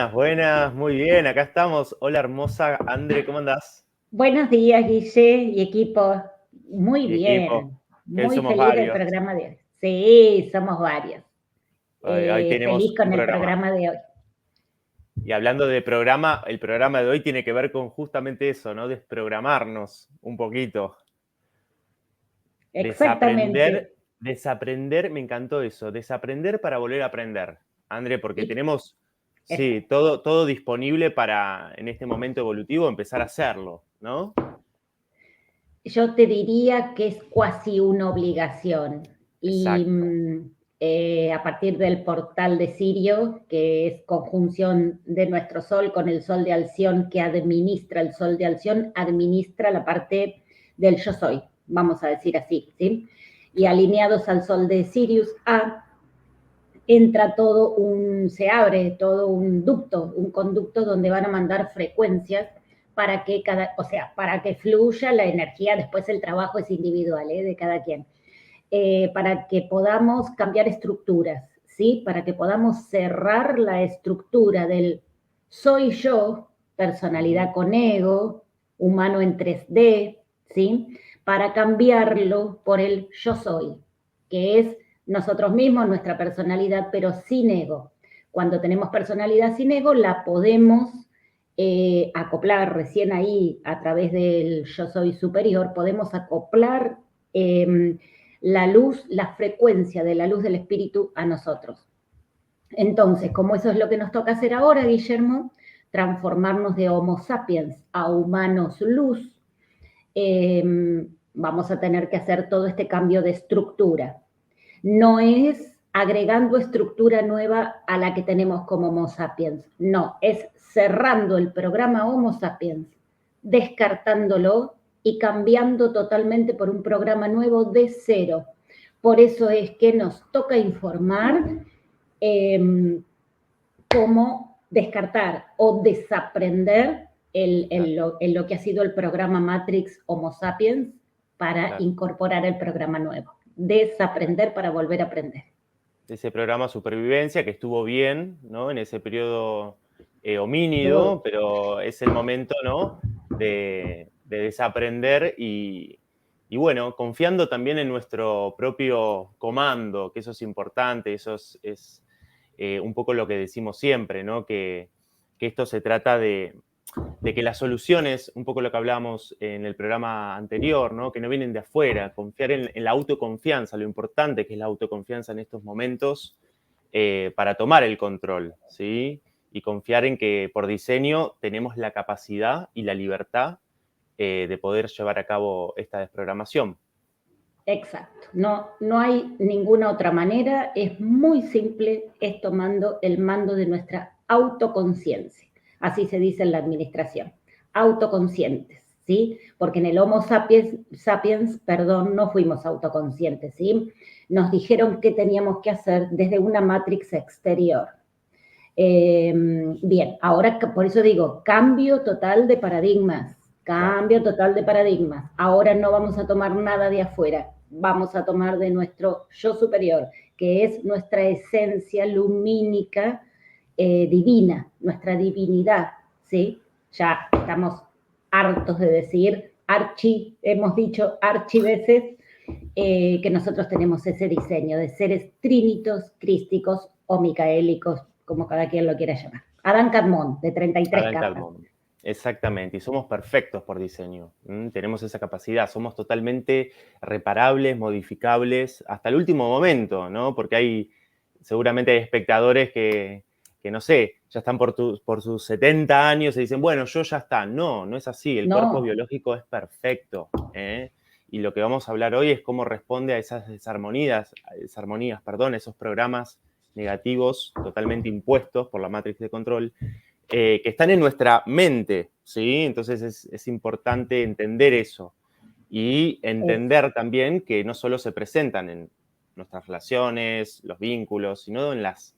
Buenas, buenas, muy bien, acá estamos. Hola hermosa, André, ¿cómo andás? Buenos días, Guille y equipo. Muy Y equipo, bien, que hoy muy somos feliz del varios. programa de hoy. Sí, somos varios. Hoy tenemos Feliz un con el programa. programa de hoy. Y hablando de programa, el programa de hoy tiene que ver con justamente eso, ¿no? Desprogramarnos un poquito. Exactamente. Desaprender, me encantó eso, desaprender para volver a aprender. André, porque Y tenemos, eso. sí, todo disponible para, en este momento evolutivo, empezar a hacerlo, ¿no? Yo te diría que es casi una obligación. Y Exacto. a partir del portal de Sirio, que es conjunción de nuestro Sol con el Sol de Alción, que administra el Sol de Alción, administra la parte del yo soy, vamos a decir así, ¿sí? Y Claro. alineados al Sol de Sirius A, entra se abre todo un ducto, un conducto donde van a mandar frecuencias para que para que fluya la energía, después el trabajo es individual, de cada quien, para que podamos cambiar estructuras, ¿sí? Para que podamos cerrar la estructura del soy yo, personalidad con ego, humano en 3D, ¿sí? Para cambiarlo por el yo soy, que es nosotros mismos, nuestra personalidad, pero sin ego. Cuando tenemos personalidad sin ego, la podemos acoplar recién ahí a través del yo soy superior, podemos acoplar la luz, la frecuencia de la luz del espíritu a nosotros. Entonces, como eso es lo que nos toca hacer ahora, Guillermo, transformarnos de Homo sapiens a humanos luz, vamos a tener que hacer todo este cambio de estructura. No es agregando estructura nueva a la que tenemos como Homo sapiens, no, es cerrando el programa Homo sapiens, descartándolo y cambiando totalmente por un programa nuevo de cero. Por eso es que nos toca informar cómo descartar o desaprender lo que ha sido el programa Matrix Homo sapiens para Claro. incorporar el programa nuevo. Desaprender para volver a aprender. Ese programa Supervivencia que estuvo bien, ¿no? En ese periodo homínido, pero es el momento, ¿no? De desaprender y, bueno, confiando también en nuestro propio comando, que eso es importante, eso es un poco lo que decimos siempre, ¿no? Que esto se trata de que las soluciones, un poco lo que hablábamos en el programa anterior, ¿no? Que no vienen de afuera, confiar en la autoconfianza, lo importante que es la autoconfianza en estos momentos para tomar el control, ¿sí? Y confiar en que por diseño tenemos la capacidad y la libertad de poder llevar a cabo esta desprogramación. Exacto, no hay ninguna otra manera, es muy simple, es tomando el mando de nuestra autoconciencia, así se dice en la administración, autoconscientes, ¿sí? Porque en el Homo sapiens, perdón, no fuimos autoconscientes, ¿sí? Nos dijeron qué teníamos que hacer desde una matrix exterior. Bien, ahora por eso digo, cambio total de paradigmas, Claro. cambio total de paradigmas. Ahora no vamos a tomar nada de afuera, vamos a tomar de nuestro yo superior, que es nuestra esencia lumínica divina, nuestra divinidad, ¿sí? Ya estamos hartos de decir, hemos dicho veces que nosotros tenemos ese diseño de seres trínitos, crísticos o micaélicos, como cada quien lo quiera llamar. Adán Cadmón, de 33 Adán capas. Carmón. Exactamente, y somos perfectos por diseño. Tenemos esa capacidad, somos totalmente reparables, modificables, hasta el último momento, ¿no? Porque seguramente hay espectadores que no sé, ya están por sus 70 años y dicen, bueno, yo ya está. No, no es así, el cuerpo No, biológico es perfecto, ¿eh? Y lo que vamos a hablar hoy es cómo responde a esas desarmonías, esos programas negativos totalmente impuestos por la matriz de control que están en nuestra mente, ¿sí? Entonces es importante entender eso y es entender también que no solo se presentan en nuestras relaciones, los vínculos, sino en las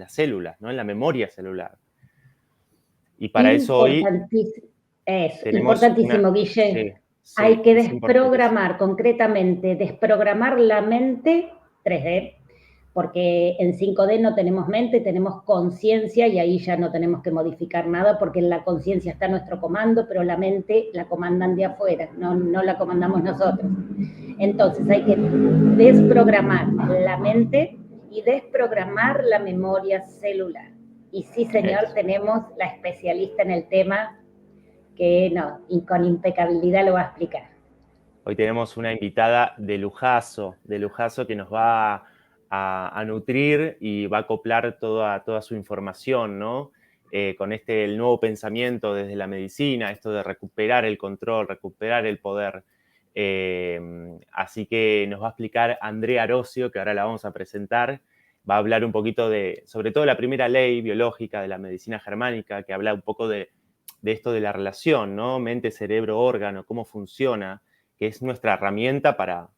células, ¿no? En la memoria celular. Y para eso hoy importantísimo, es tenemos importantísimo, Sí, Guille. Hay sí, que es importantísimo. desprogramar concretamente, desprogramar la mente 3D porque en 5D no tenemos mente, tenemos conciencia y ahí ya no tenemos que modificar nada porque en la conciencia está nuestro comando, pero la mente la comandan de afuera, no la comandamos nosotros. Entonces hay que desprogramar la mente y desprogramar la memoria celular. Y sí, señor, tenemos la especialista en el tema que no, y con impecabilidad lo va a explicar. Hoy tenemos una invitada de lujazo que nos va a nutrir y va a acoplar toda su información, ¿no? Con el nuevo pensamiento desde la medicina, esto de recuperar el control, recuperar el poder. Así que nos va a explicar Andrea Arocio, que ahora la vamos a presentar. Va a hablar un poquito sobre todo la primera ley biológica de la medicina germánica, que habla un poco de esto de la relación, ¿no? Mente, cerebro, órgano, cómo funciona, que es nuestra herramienta para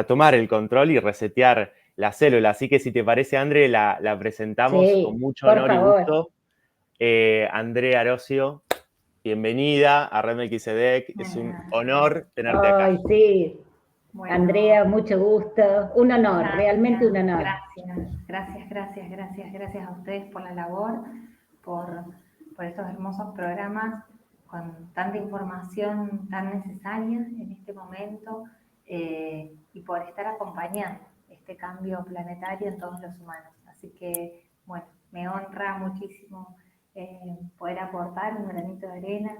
tomar el control y resetear la célula. Así que si te parece, André, la presentamos sí, con mucho por honor favor. y gusto. Andrea Arocio, bienvenida a Red Melquisedec. Es un honor tenerte acá. Ay, sí. Bueno, Andrea, mucho gusto. Un honor, gracias, realmente un honor. Gracias a ustedes por la labor, por estos hermosos programas con tanta información tan necesaria en este momento y por estar acompañando este cambio planetario en todos los humanos. Así que, bueno, me honra muchísimo poder aportar un granito de arena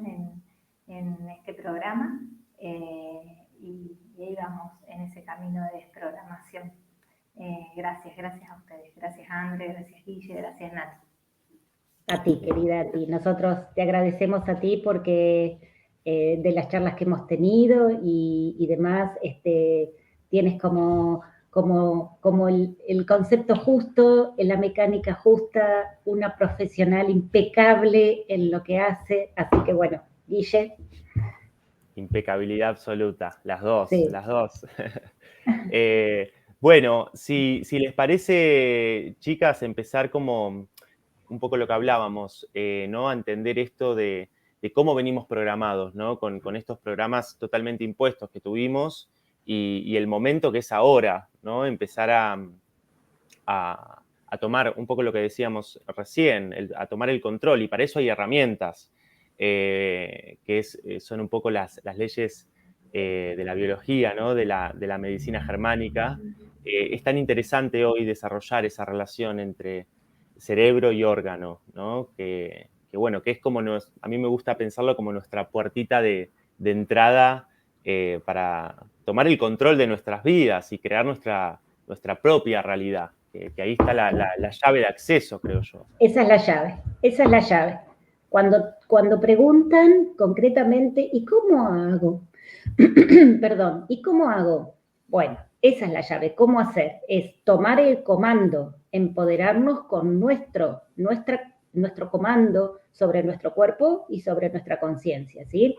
en este programa y ahí vamos en ese camino de desprogramación. Gracias a ustedes. Gracias, André, gracias, Guille, gracias, Nati. A ti, querida, a ti. Nosotros te agradecemos a ti porque de las charlas que hemos tenido y demás, tienes como el concepto justo, en la mecánica justa, una profesional impecable en lo que hace. Así que bueno, Guille. Impecabilidad absoluta, las dos, sí. las dos. Bueno, si les parece, chicas, empezar como un poco lo que hablábamos, ¿no? A entender esto de cómo venimos programados, ¿no? Con estos programas totalmente impuestos que tuvimos y el momento que es ahora, ¿no? Empezar a tomar un poco lo que decíamos recién, a tomar el control, y para eso hay herramientas, que son un poco las leyes de la biología, ¿no? de la medicina germánica. Es tan interesante hoy desarrollar esa relación entre cerebro y órgano, ¿no? Que bueno, que es como a mí me gusta pensarlo como nuestra puertita de entrada para tomar el control de nuestras vidas y crear nuestra propia realidad, que ahí está la llave de acceso, creo yo. Esa es la llave. Cuando preguntan concretamente, ¿y cómo hago? Perdón, ¿y cómo hago? Bueno, esa es la llave. ¿Cómo hacer? Es tomar el comando, empoderarnos con nuestro comando sobre nuestro cuerpo y sobre nuestra conciencia, ¿sí?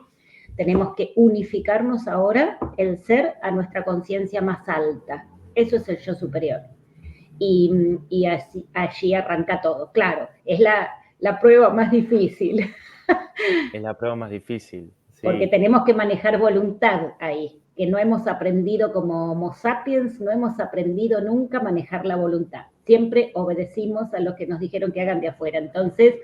Tenemos que unificarnos ahora el ser a nuestra conciencia más alta. Eso es el yo superior. Y así, allí arranca todo. Claro, es la prueba más difícil. Es la prueba más difícil. Sí. Porque tenemos que manejar voluntad ahí, que no hemos aprendido como Homo sapiens, no hemos aprendido nunca a manejar la voluntad. Siempre obedecimos a lo que nos dijeron que hagan de afuera. Entonces,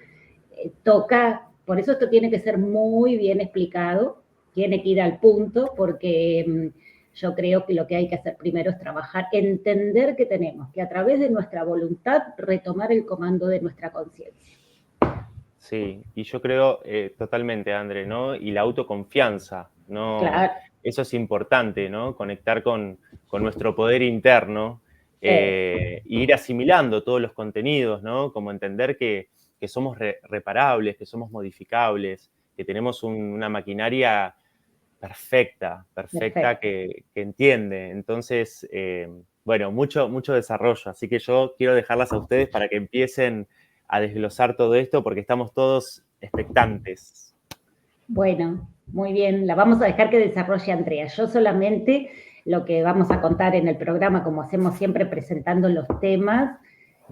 toca, por eso esto tiene que ser muy bien explicado, tiene que ir al punto, porque yo creo que lo que hay que hacer primero es trabajar, entender que tenemos que a través de nuestra voluntad retomar el comando de nuestra conciencia. Sí, y yo creo totalmente, André, ¿no? Y la autoconfianza, ¿no? Claro. Eso es importante, ¿no? Conectar con nuestro poder interno e ir asimilando todos los contenidos, ¿no? Como entender que somos reparables, que somos modificables, que tenemos una maquinaria perfecta. Que entiende. Entonces, bueno, mucho desarrollo. Así que yo quiero dejarlas a ustedes para que empiecen a desglosar todo esto, porque estamos todos expectantes. Bueno, muy bien. La vamos a dejar que desarrolle Andrea. Yo solamente lo que vamos a contar en el programa, como hacemos siempre presentando los temas,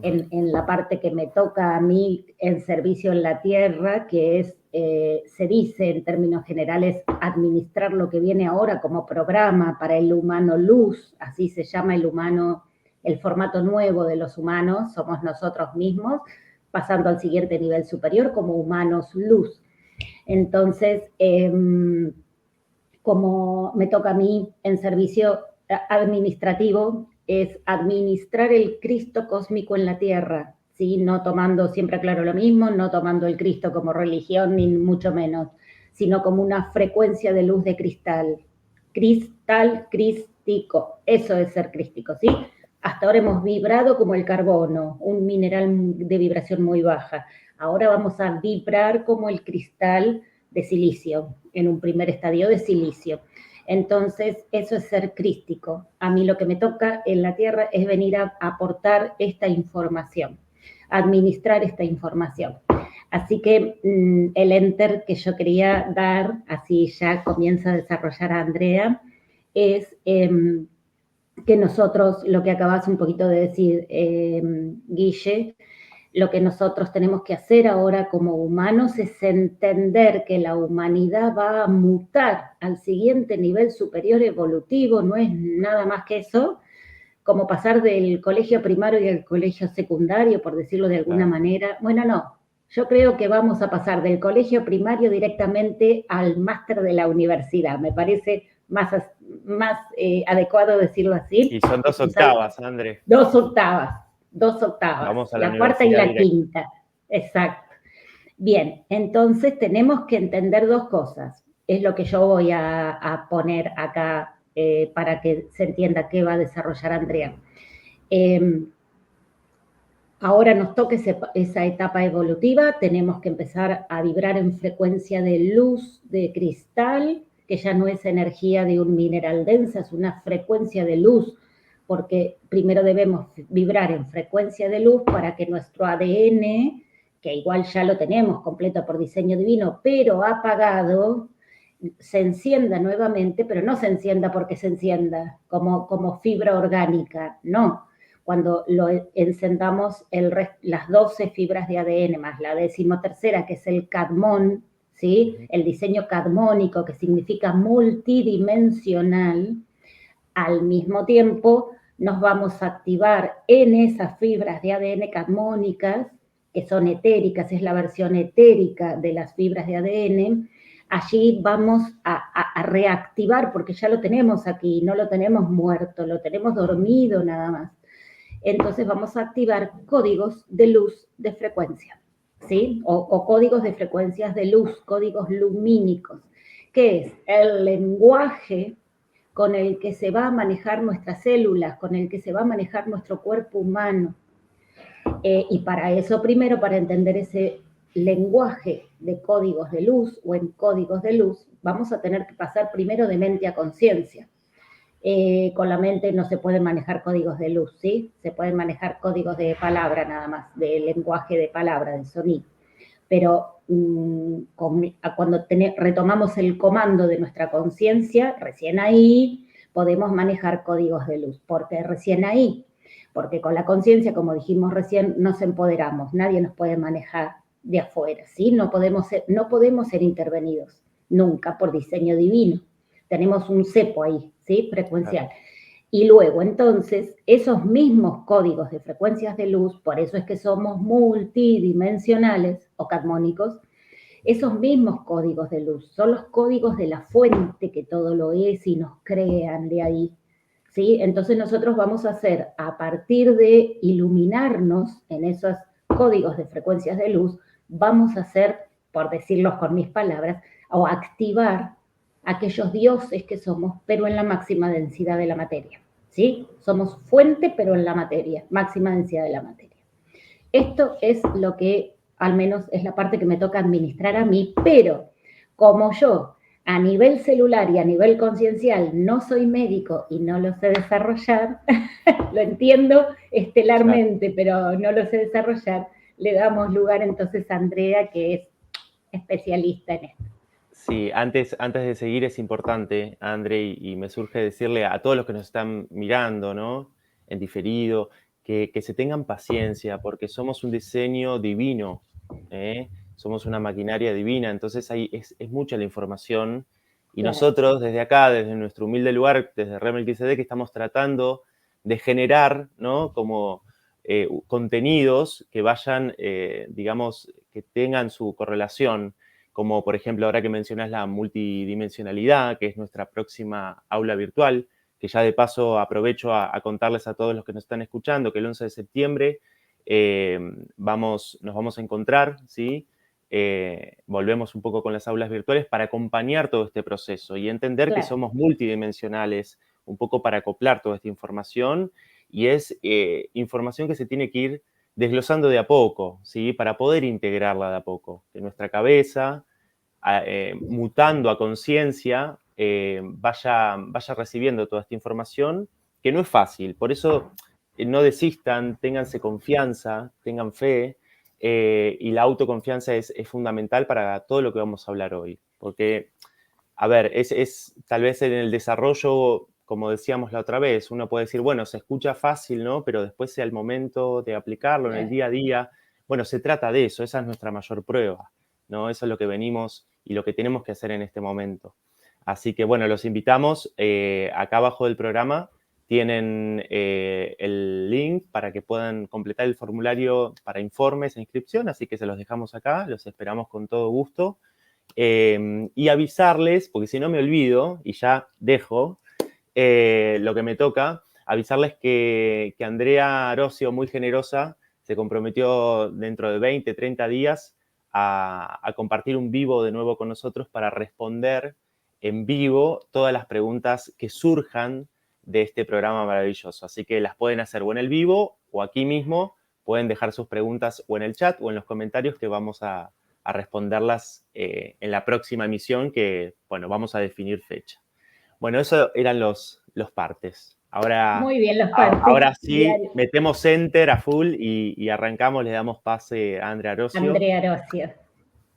en la parte que me toca a mí en servicio en la tierra, que es, se dice en términos generales, administrar lo que viene ahora como programa para el humano luz, así se llama el humano el formato nuevo de los humanos somos nosotros mismos, pasando al siguiente nivel superior como humanos luz. Entonces, como me toca a mí en servicio administrativo, es administrar el Cristo cósmico en la Tierra, ¿sí? No tomando, siempre aclaro lo mismo, no tomando el Cristo como religión, ni mucho menos, sino como una frecuencia de luz de cristal. Cristal, crístico, eso es ser crístico, ¿sí? Hasta ahora hemos vibrado como el carbono, un mineral de vibración muy baja. Ahora vamos a vibrar como el cristal de silicio, en un primer estadio de silicio. Entonces, eso es ser crístico. A mí lo que me toca en la Tierra es venir a aportar esta información, administrar esta información. Así que el enter que yo quería dar, así ya comienza a desarrollar a Andrea, es que nosotros, lo que acabas un poquito de decir, Guille, lo que nosotros tenemos que hacer ahora como humanos es entender que la humanidad va a mutar al siguiente nivel superior evolutivo, no es nada más que eso, como pasar del colegio primario al colegio secundario, por decirlo de alguna manera. Bueno, no, yo creo que vamos a pasar del colegio primario directamente al máster de la universidad, me parece más adecuado decirlo así. Y son 2 octavas, André. 2 octavas. 2 octavas, Vamos a la cuarta y la directa. quinta. Exacto. Bien, entonces tenemos que entender 2 cosas. Es lo que yo voy a poner acá para que se entienda qué va a desarrollar Andrea. Ahora nos toca esa etapa evolutiva, tenemos que empezar a vibrar en frecuencia de luz, de cristal, que ya no es energía de un mineral densa, es una frecuencia de luz, porque primero debemos vibrar en frecuencia de luz para que nuestro ADN, que igual ya lo tenemos completo por diseño divino, pero apagado, se encienda nuevamente, pero no se encienda porque se encienda como fibra orgánica, no. Cuando lo encendamos las 12 fibras de ADN más la 13ª, que es el cadmón, ¿sí? El diseño cadmónico, que significa multidimensional, al mismo tiempo nos vamos a activar en esas fibras de ADN cadmónicas, que son etéricas, es la versión etérica de las fibras de ADN. Allí vamos a reactivar, porque ya lo tenemos aquí, no lo tenemos muerto, lo tenemos dormido nada más. Entonces vamos a activar códigos de luz de frecuencia, ¿sí? O códigos de frecuencias de luz, códigos lumínicos, que es el lenguaje con el que se va a manejar nuestras células, con el que se va a manejar nuestro cuerpo humano. Y para eso, primero, para entender ese lenguaje de códigos de luz o en códigos de luz, vamos a tener que pasar primero de mente a conciencia. Con la mente no se pueden manejar códigos de luz, ¿sí? Se pueden manejar códigos de palabra nada más, de lenguaje de palabra, de sonido. Pero cuando retomamos el comando de nuestra conciencia, recién ahí podemos manejar códigos de luz. ¿Por qué recién ahí? Porque con la conciencia, como dijimos recién, nos empoderamos. Nadie nos puede manejar de afuera, ¿sí? No podemos ser intervenidos nunca por diseño divino. Tenemos un cepo ahí, ¿sí? Frecuencial. Y luego, entonces, esos mismos códigos de frecuencias de luz, por eso es que somos multidimensionales o cadmónicos, esos mismos códigos de luz son los códigos de la fuente que todo lo es y nos crean de ahí, ¿sí? Entonces nosotros vamos a hacer, a partir de iluminarnos en esos códigos de frecuencias de luz, vamos a hacer, por decirlos con mis palabras, o activar aquellos dioses que somos, pero en la máxima densidad de la materia, ¿sí? Somos fuente, pero en la materia, máxima densidad de la materia. Esto es lo que, al menos, es la parte que me toca administrar a mí, pero como yo, a nivel celular y a nivel conciencial, no soy médico y no lo sé desarrollar, lo entiendo estelarmente, pero no lo sé desarrollar, le damos lugar entonces a Andrea, que es especialista en esto. Sí, antes de seguir es importante, André, y me surge decirle a todos los que nos están mirando, ¿no? En diferido, que se tengan paciencia, porque somos un diseño divino, ¿eh? Somos una maquinaria divina, entonces ahí es mucha la información, y Claro. nosotros desde acá, desde nuestro humilde lugar, desde Remel XD, que estamos tratando de generar, ¿no? Como contenidos que vayan, digamos, que tengan su correlación, como por ejemplo ahora que mencionas la multidimensionalidad, que es nuestra próxima aula virtual, que ya de paso aprovecho a contarles a todos los que nos están escuchando que el 11 de septiembre nos vamos a encontrar, ¿sí? Volvemos un poco con las aulas virtuales para acompañar todo este proceso y entender que somos multidimensionales, un poco para acoplar toda esta información, y es información que se tiene que ir desglosando de a poco, ¿sí? Para poder integrarla de a poco, que nuestra cabeza, mutando a conciencia, vaya recibiendo toda esta información, que no es fácil. Por eso no desistan, ténganse confianza, tengan fe, y la autoconfianza es fundamental para todo lo que vamos a hablar hoy. Porque, a ver, es tal vez en el desarrollo, como decíamos la otra vez, uno puede decir, bueno, se escucha fácil, ¿no? Pero después sea el momento de aplicarlo en el día a día. Bueno, se trata de eso, esa es nuestra mayor prueba, ¿no? Eso es lo que venimos y lo que tenemos que hacer en este momento. Así que, bueno, los invitamos. Acá abajo del programa tienen el link para que puedan completar el formulario para informes e inscripción, así que se los dejamos acá, los esperamos con todo gusto. Y avisarles, porque si no me olvido, y ya dejo lo que me toca, avisarles que Andrea Arocio, muy generosa, se comprometió dentro de 20, 30 días a compartir un vivo de nuevo con nosotros para responder en vivo todas las preguntas que surjan de este programa maravilloso. Así que las pueden hacer o en el vivo o aquí mismo, pueden dejar sus preguntas o en el chat o en los comentarios, que vamos a responderlas en la próxima emisión, que, bueno, vamos a definir fecha. Bueno, eso eran los partes. Muy bien, los partes. Ahora sí, metemos enter a full y arrancamos, le damos pase a Andrea Arocio. Andrea Arocio.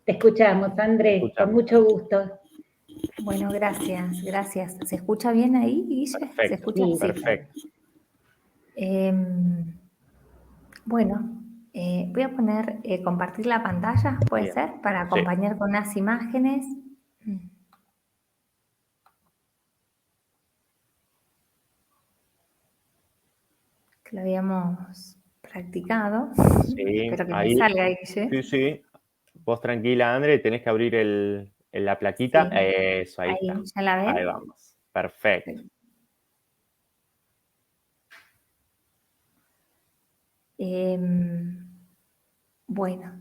Te escuchamos, André, con mucho gusto. Bueno, gracias. ¿Se escucha bien ahí, Guille? Perfecto. ¿Se escucha? Sí, perfecto. Bueno, voy a poner compartir la pantalla, ¿puede ser? Para acompañar con unas imágenes. Que lo habíamos practicado. Sí, espero que ahí, me salga, Guille. Sí. Vos tranquila, André, tenés que abrir la plaquita. Sí. Eso, ahí está. ¿Ya la ven? Ahí vamos. Perfecto. Bueno.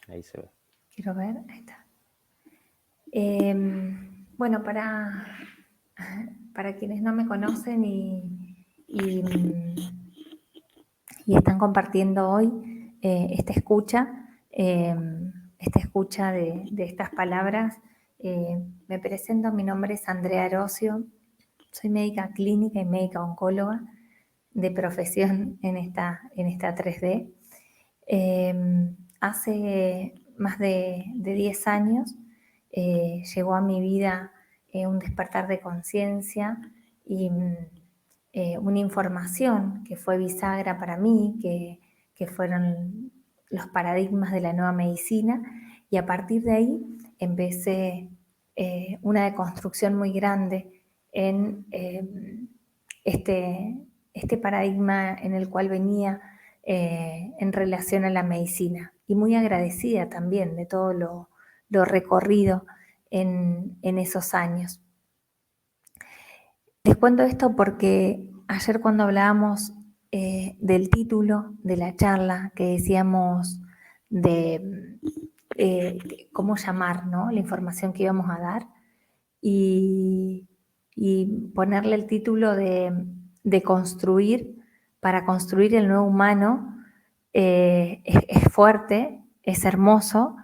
Ahí se ve. Quiero ver, ahí está. Bueno, para quienes no me conocen y están compartiendo hoy esta escucha de estas palabras, me presento. Mi nombre es Andrea Arocio, soy médica clínica y médica oncóloga de profesión en esta 3D. Hace más de 10 años llegó a mi vida un despertar de conciencia y una información que fue bisagra para mí, que fueron los paradigmas de la nueva medicina, y a partir de ahí empecé una deconstrucción muy grande en este paradigma en el cual venía en relación a la medicina, y muy agradecida también de todo lo recorrido en esos años. Les cuento esto porque ayer, cuando hablábamos del título de la charla, que decíamos de cómo llamar, ¿no?, la información que íbamos a dar, y ponerle el título de construir, para construir el nuevo humano, es fuerte, es hermoso,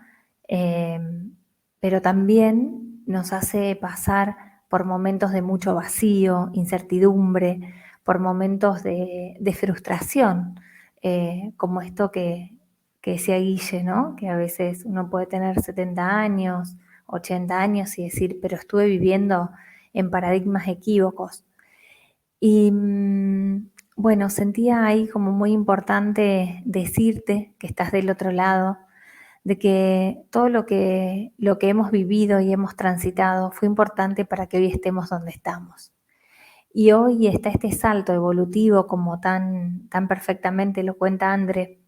pero también nos hace pasar por momentos de mucho vacío, incertidumbre, por momentos de frustración, como esto que decía Guille, ¿no?, que a veces uno puede tener 70 años, 80 años y decir, pero estuve viviendo en paradigmas equívocos. Y bueno, sentía ahí como muy importante decirte, que estás del otro lado, de que todo lo que hemos vivido y hemos transitado fue importante para que hoy estemos donde estamos. Y hoy está este salto evolutivo, como tan perfectamente lo cuenta André,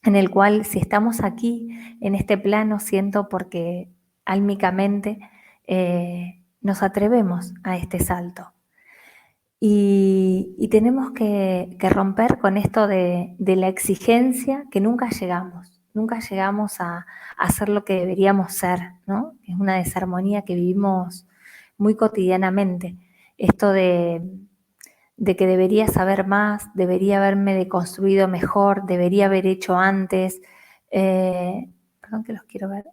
en el cual si estamos aquí, en este plano, siento porque álmicamente nos atrevemos a este salto. Y tenemos que romper con esto de la exigencia, que nunca llegamos a ser lo que deberíamos ser, ¿no? Es una desarmonía que vivimos muy cotidianamente. Esto de que debería saber más, debería haberme deconstruido mejor, debería haber hecho antes. Perdón que los quiero ver.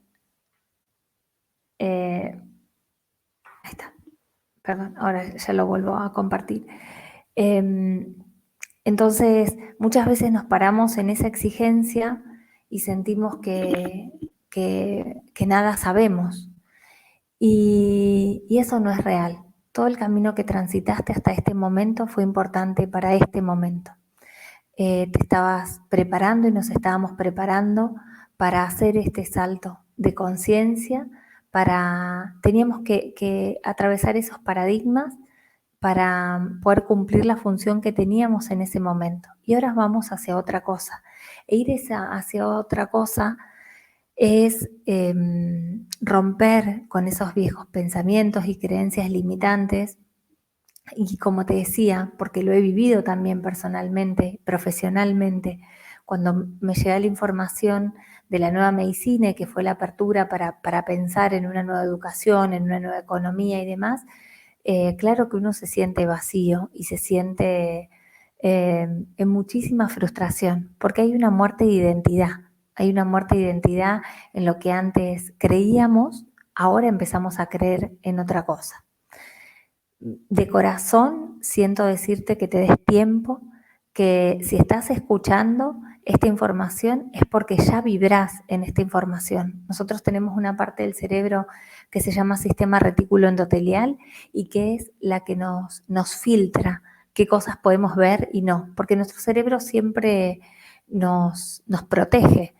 Ahí está. Perdón, ahora ya lo vuelvo a compartir. Entonces, muchas veces nos paramos en esa exigencia y sentimos que nada sabemos. Y eso no es real. Todo el camino que transitaste hasta este momento fue importante para este momento. Te estabas preparando y nos estábamos preparando para hacer este salto de conciencia, teníamos que atravesar esos paradigmas para poder cumplir la función que teníamos en ese momento. Y ahora vamos hacia otra cosa. E ir hacia otra cosa es romper con esos viejos pensamientos y creencias limitantes. Y como te decía, porque lo he vivido también personalmente, profesionalmente, cuando me llega la información de la nueva medicina, que fue la apertura para pensar en una nueva educación, en una nueva economía y demás, claro que uno se siente vacío y se siente en muchísima frustración, porque hay una muerte de identidad. Hay una muerte de identidad en lo que antes creíamos, ahora empezamos a creer en otra cosa. De corazón siento decirte que te des tiempo, que si estás escuchando esta información es porque ya vibrás en esta información. Nosotros tenemos una parte del cerebro que se llama sistema retículo endotelial y que es la que nos filtra qué cosas podemos ver y no, porque nuestro cerebro siempre nos protege.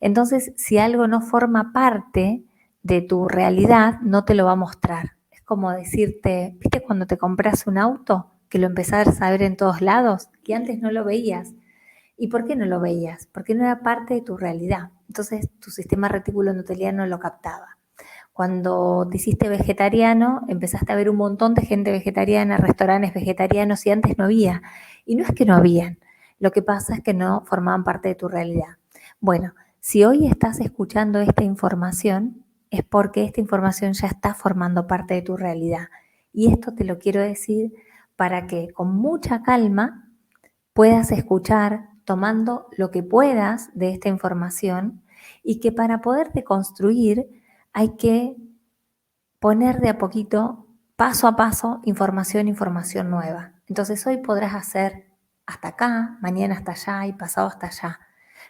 Entonces, si algo no forma parte de tu realidad, no te lo va a mostrar. Es como decirte, ¿viste cuando te compras un auto? Que lo empezás a ver en todos lados, que antes no lo veías. ¿Y por qué no lo veías? Porque no era parte de tu realidad. Entonces, tu sistema retículo endotelial no lo captaba. Cuando te hiciste vegetariano, empezaste a ver un montón de gente vegetariana, restaurantes vegetarianos, y antes no había. Y no es que no habían, lo que pasa es que no formaban parte de tu realidad. Bueno, si hoy estás escuchando esta información, es porque esta información ya está formando parte de tu realidad. Y esto te lo quiero decir para que con mucha calma puedas escuchar, tomando lo que puedas de esta información, y que para poder deconstruir hay que poner de a poquito, paso a paso, información nueva. Entonces hoy podrás hacer hasta acá, mañana hasta allá y pasado hasta allá.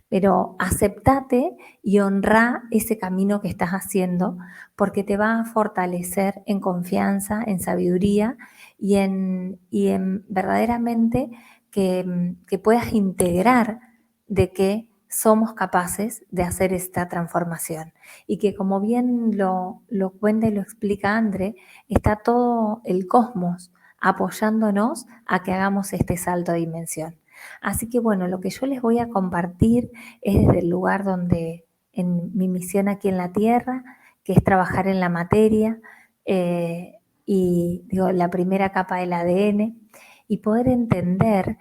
Pero aceptate y honra ese camino que estás haciendo, porque te va a fortalecer en confianza, en sabiduría y en verdaderamente que puedas integrar de que somos capaces de hacer esta transformación. Y que, como bien lo cuenta y lo explica André, está todo el cosmos apoyándonos a que hagamos este salto de dimensión. Así que bueno, lo que yo les voy a compartir es desde el lugar donde, en mi misión aquí en la Tierra, que es trabajar en la materia, y digo, la primera capa del ADN, y poder entender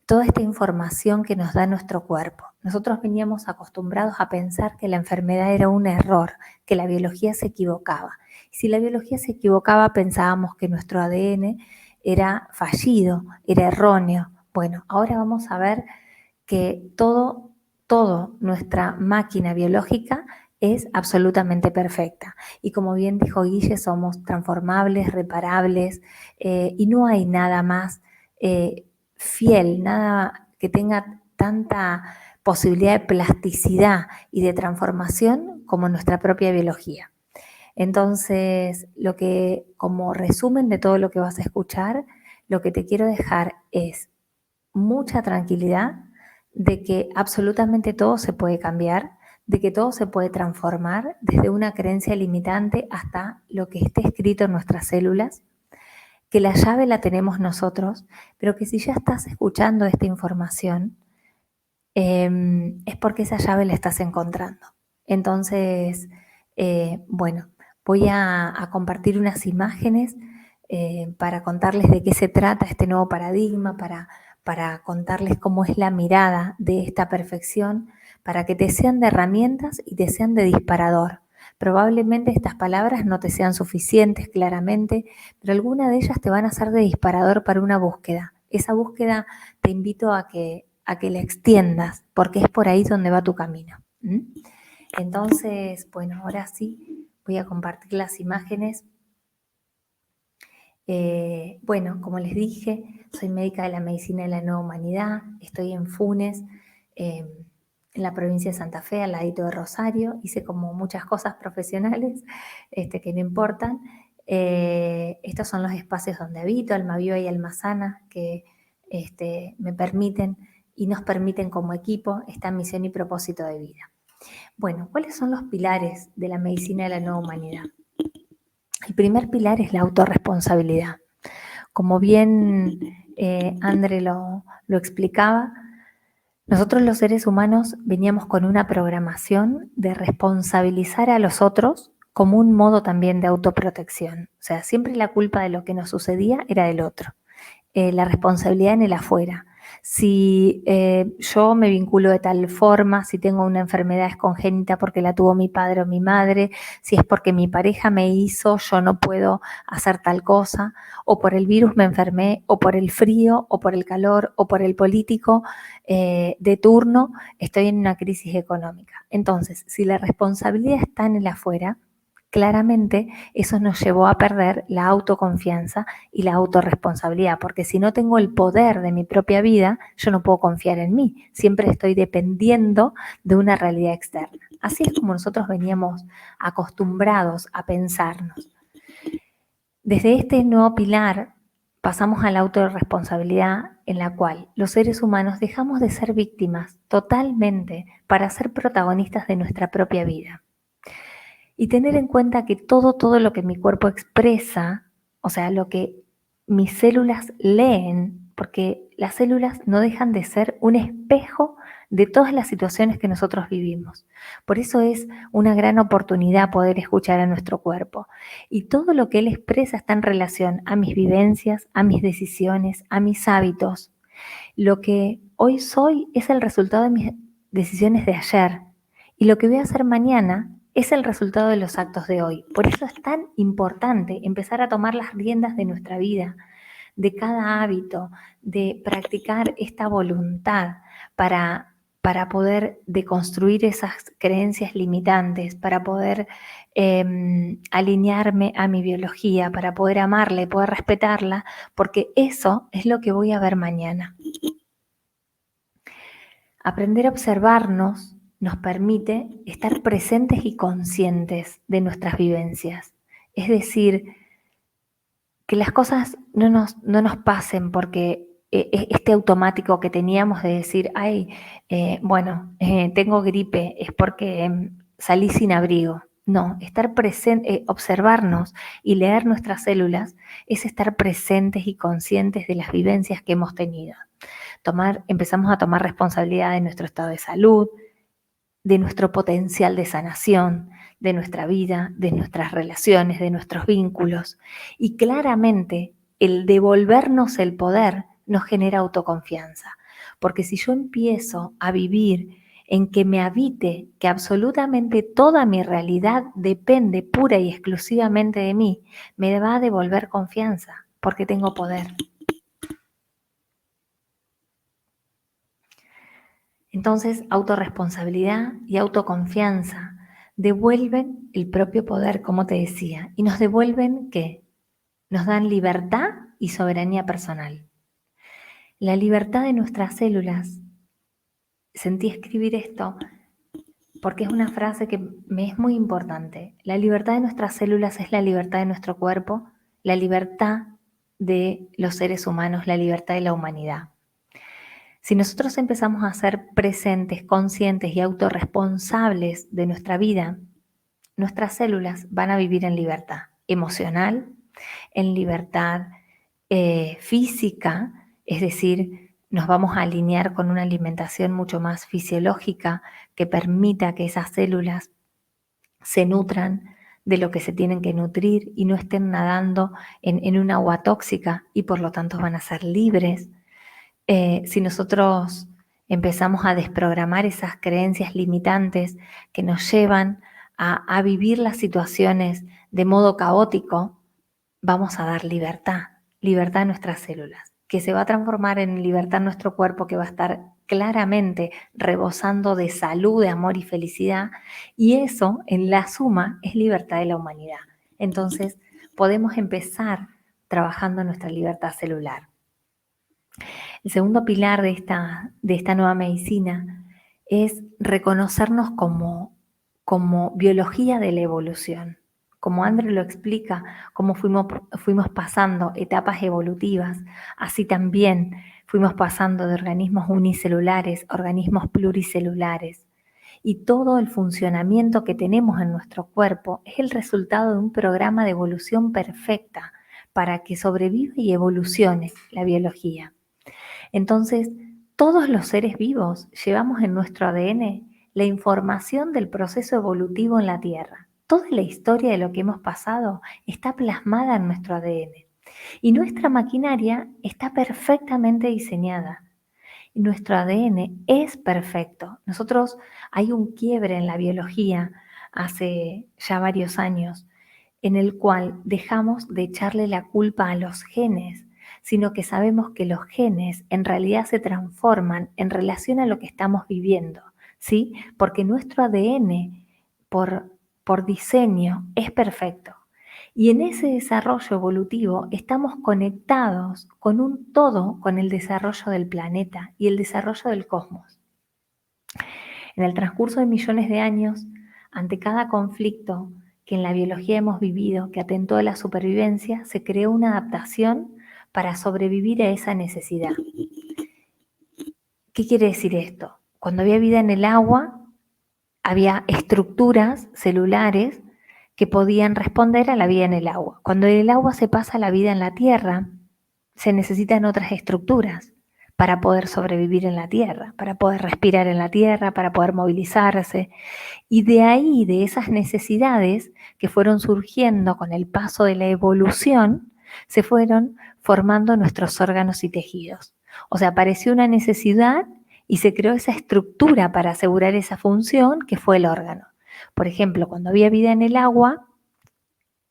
toda esta información que nos da nuestro cuerpo. Nosotros veníamos acostumbrados a pensar que la enfermedad era un error, que la biología se equivocaba. Y si la biología se equivocaba, pensábamos que nuestro ADN era fallido, era erróneo. Bueno, ahora vamos a ver que todo nuestra máquina biológica es absolutamente perfecta. Y como bien dijo Guille, somos transformables, reparables, y no hay nada más fiel, nada que tenga tanta posibilidad de plasticidad y de transformación como nuestra propia biología. Entonces, como resumen de todo lo que vas a escuchar, lo que te quiero dejar es mucha tranquilidad de que absolutamente todo se puede cambiar, de que todo se puede transformar, desde una creencia limitante hasta lo que esté escrito en nuestras células, que la llave la tenemos nosotros, pero que si ya estás escuchando esta información, es porque esa llave la estás encontrando. Entonces, bueno, voy a compartir unas imágenes para contarles de qué se trata este nuevo paradigma, para contarles cómo es la mirada de esta perfección, para que te sean de herramientas y te sean de disparador. Probablemente estas palabras no te sean suficientes claramente, pero alguna de ellas te van a ser de disparador para una búsqueda. Esa búsqueda te invito a que la extiendas, porque es por ahí donde va tu camino. Entonces, bueno, ahora sí voy a compartir las imágenes. Bueno, como les dije, soy médica de la medicina de la nueva humanidad, estoy en Funes, en la provincia de Santa Fe, al ladito de Rosario. Hice como muchas cosas profesionales que no importan. Estos son los espacios donde habito, Alma Viva y Alma Sana, que me permiten y nos permiten como equipo esta misión y propósito de vida. Bueno, ¿cuáles son los pilares de la medicina de la nueva humanidad? El primer pilar es la autorresponsabilidad. Como bien André lo explicaba, nosotros los seres humanos veníamos con una programación de responsabilizar a los otros como un modo también de autoprotección. O sea, siempre la culpa de lo que nos sucedía era del otro. La responsabilidad en el afuera. Si yo me vinculo de tal forma, si tengo una enfermedad es congénita porque la tuvo mi padre o mi madre, si es porque mi pareja me hizo, yo no puedo hacer tal cosa, o por el virus me enfermé, o por el frío, o por el calor, o por el político de turno, estoy en una crisis económica. Entonces, si la responsabilidad está en el afuera, claramente eso nos llevó a perder la autoconfianza y la autorresponsabilidad, porque si no tengo el poder de mi propia vida, yo no puedo confiar en mí, siempre estoy dependiendo de una realidad externa. Así es como nosotros veníamos acostumbrados a pensarnos. Desde este nuevo pilar pasamos a la autorresponsabilidad, en la cual los seres humanos dejamos de ser víctimas totalmente para ser protagonistas de nuestra propia vida. Y tener en cuenta que todo lo que mi cuerpo expresa, o sea, lo que mis células leen, porque las células no dejan de ser un espejo de todas las situaciones que nosotros vivimos. Por eso es una gran oportunidad poder escuchar a nuestro cuerpo. Y todo lo que él expresa está en relación a mis vivencias, a mis decisiones, a mis hábitos. Lo que hoy soy es el resultado de mis decisiones de ayer. Y lo que voy a hacer mañana es el resultado de los actos de hoy. Por eso es tan importante empezar a tomar las riendas de nuestra vida, de cada hábito, de practicar esta voluntad para poder deconstruir esas creencias limitantes, para poder alinearme a mi biología, para poder amarla y poder respetarla, porque eso es lo que voy a ver mañana. Aprender a observarnos nos permite estar presentes y conscientes de nuestras vivencias. Es decir, que las cosas no nos pasen porque este automático que teníamos de decir, tengo gripe, es porque salí sin abrigo. No, estar presente, observarnos y leer nuestras células es estar presentes y conscientes de las vivencias que hemos tenido. Empezamos a tomar responsabilidad de nuestro estado de salud, de nuestro potencial de sanación, de nuestra vida, de nuestras relaciones, de nuestros vínculos. Y claramente el devolvernos el poder nos genera autoconfianza. Porque si yo empiezo a vivir en que me habite, que absolutamente toda mi realidad depende pura y exclusivamente de mí, me va a devolver confianza, porque tengo poder. Entonces, autorresponsabilidad y autoconfianza devuelven el propio poder, como te decía, y nos devuelven ¿qué? Nos dan libertad y soberanía personal. La libertad de nuestras células, sentí escribir esto porque es una frase que me es muy importante. La libertad de nuestras células es la libertad de nuestro cuerpo, la libertad de los seres humanos, la libertad de la humanidad. Si nosotros empezamos a ser presentes, conscientes y autorresponsables de nuestra vida, nuestras células van a vivir en libertad emocional, en libertad física, es decir, nos vamos a alinear con una alimentación mucho más fisiológica que permita que esas células se nutran de lo que se tienen que nutrir y no estén nadando en un agua tóxica y por lo tanto van a ser libres. Si nosotros empezamos a desprogramar esas creencias limitantes que nos llevan a vivir las situaciones de modo caótico, vamos a dar libertad a nuestras células, que se va a transformar en libertad en nuestro cuerpo, que va a estar claramente rebosando de salud, de amor y felicidad, y eso en la suma es libertad de la humanidad. Entonces podemos empezar trabajando nuestra libertad celular. El segundo pilar de esta nueva medicina es reconocernos como biología de la evolución. Como Andrew lo explica, como fuimos pasando etapas evolutivas, así también fuimos pasando de organismos unicelulares a organismos pluricelulares. Y todo el funcionamiento que tenemos en nuestro cuerpo es el resultado de un programa de evolución perfecta para que sobreviva y evolucione la biología. Entonces, todos los seres vivos llevamos en nuestro ADN la información del proceso evolutivo en la Tierra. Toda la historia de lo que hemos pasado está plasmada en nuestro ADN. Y nuestra maquinaria está perfectamente diseñada. Nuestro ADN es perfecto. Hay un quiebre en la biología hace ya varios años en el cual dejamos de echarle la culpa a los genes, sino que sabemos que los genes en realidad se transforman en relación a lo que estamos viviendo, ¿sí? Porque nuestro ADN, por diseño, es perfecto. Y en ese desarrollo evolutivo estamos conectados con un todo, con el desarrollo del planeta y el desarrollo del cosmos. En el transcurso de millones de años, ante cada conflicto que en la biología hemos vivido, que atentó a la supervivencia, se creó una adaptación para sobrevivir a esa necesidad. ¿Qué quiere decir esto? Cuando había vida en el agua, había estructuras celulares que podían responder a la vida en el agua. Cuando el agua se pasa a la vida en la tierra, se necesitan otras estructuras para poder sobrevivir en la tierra, para poder respirar en la tierra, para poder movilizarse. Y de ahí, de esas necesidades que fueron surgiendo con el paso de la evolución, se fueron formando nuestros órganos y tejidos. O sea, apareció una necesidad y se creó esa estructura para asegurar esa función que fue el órgano. Por ejemplo, cuando había vida en el agua,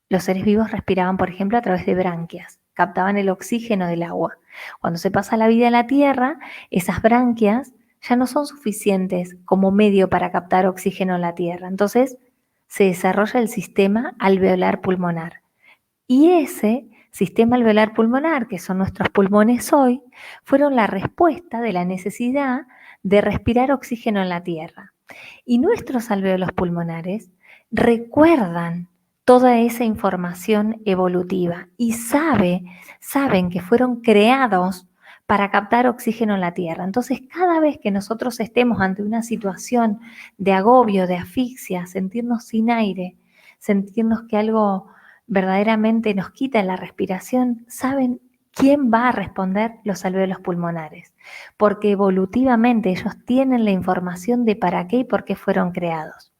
los seres vivos respiraban, por ejemplo, a través de branquias, captaban el oxígeno del agua. Cuando se pasa la vida en la tierra, esas branquias ya no son suficientes como medio para captar oxígeno en la tierra. Entonces, se desarrolla el sistema alveolar pulmonar. Y ese sistema alveolar pulmonar, que son nuestros pulmones hoy, fueron la respuesta de la necesidad de respirar oxígeno en la tierra. Y nuestros alvéolos pulmonares recuerdan toda esa información evolutiva y saben que fueron creados para captar oxígeno en la tierra. Entonces, cada vez que nosotros estemos ante una situación de agobio, de asfixia, sentirnos sin aire, sentirnos que algo verdaderamente nos quita la respiración, ¿saben quién va a responder? Los alvéolos pulmonares, porque evolutivamente ellos tienen la información de para qué y por qué fueron creados.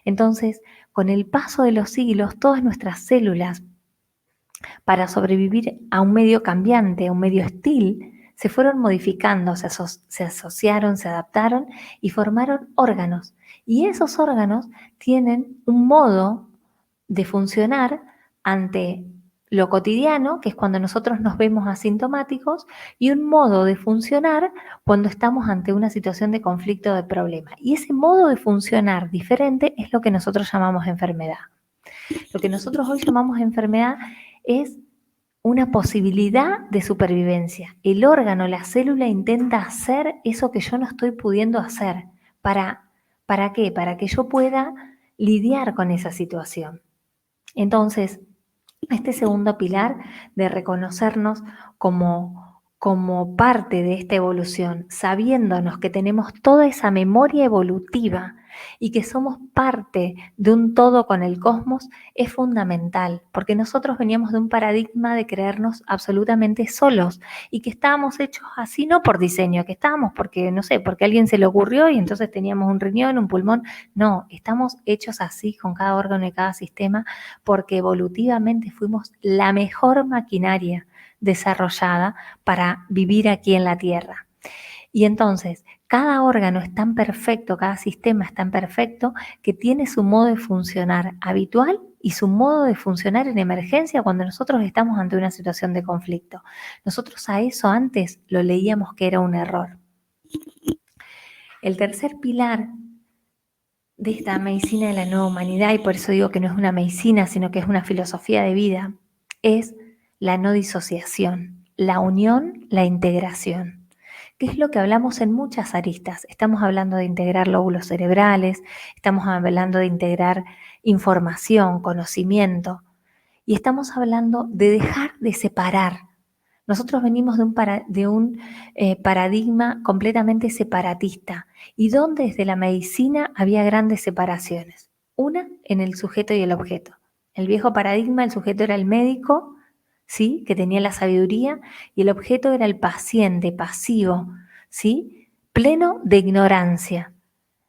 Entonces, con el paso de los siglos, todas nuestras células, para sobrevivir a un medio cambiante, a un medio hostil, se fueron modificando, se asociaron, se adaptaron y formaron órganos. Y esos órganos tienen un modo de funcionar ante lo cotidiano, que es cuando nosotros nos vemos asintomáticos, y un modo de funcionar cuando estamos ante una situación de conflicto o de problema. Y ese modo de funcionar diferente es lo que nosotros llamamos enfermedad. Lo que nosotros hoy llamamos enfermedad es una posibilidad de supervivencia. El órgano, la célula intenta hacer eso que yo no estoy pudiendo hacer. ¿Para qué? Para que yo pueda lidiar con esa situación. Entonces, este segundo pilar de reconocernos como como parte de esta evolución, sabiéndonos que tenemos toda esa memoria evolutiva y que somos parte de un todo con el cosmos, es fundamental, porque nosotros veníamos de un paradigma de creernos absolutamente solos y que estábamos hechos así no por diseño, que estábamos porque, no sé, porque a alguien se le ocurrió y entonces teníamos un riñón, un pulmón. No, estamos hechos así con cada órgano y cada sistema porque evolutivamente fuimos la mejor maquinaria desarrollada para vivir aquí en la Tierra. Y entonces, cada órgano es tan perfecto, cada sistema es tan perfecto que tiene su modo de funcionar habitual y su modo de funcionar en emergencia cuando nosotros estamos ante una situación de conflicto. Nosotros a eso antes lo leíamos que era un error. El tercer pilar de esta medicina de la nueva humanidad, y por eso digo que no es una medicina, sino que es una filosofía de vida, es la no disociación, la unión, la integración, que es lo que hablamos en muchas aristas. Estamos hablando de integrar lóbulos cerebrales, estamos hablando de integrar información, conocimiento, y estamos hablando de dejar de separar. Nosotros venimos de un paradigma completamente separatista y donde desde la medicina había grandes separaciones. Una en el sujeto y el objeto. El viejo paradigma, el sujeto era el médico, ¿sí?, que tenía la sabiduría, y el objeto era el paciente pasivo, ¿sí?, pleno de ignorancia,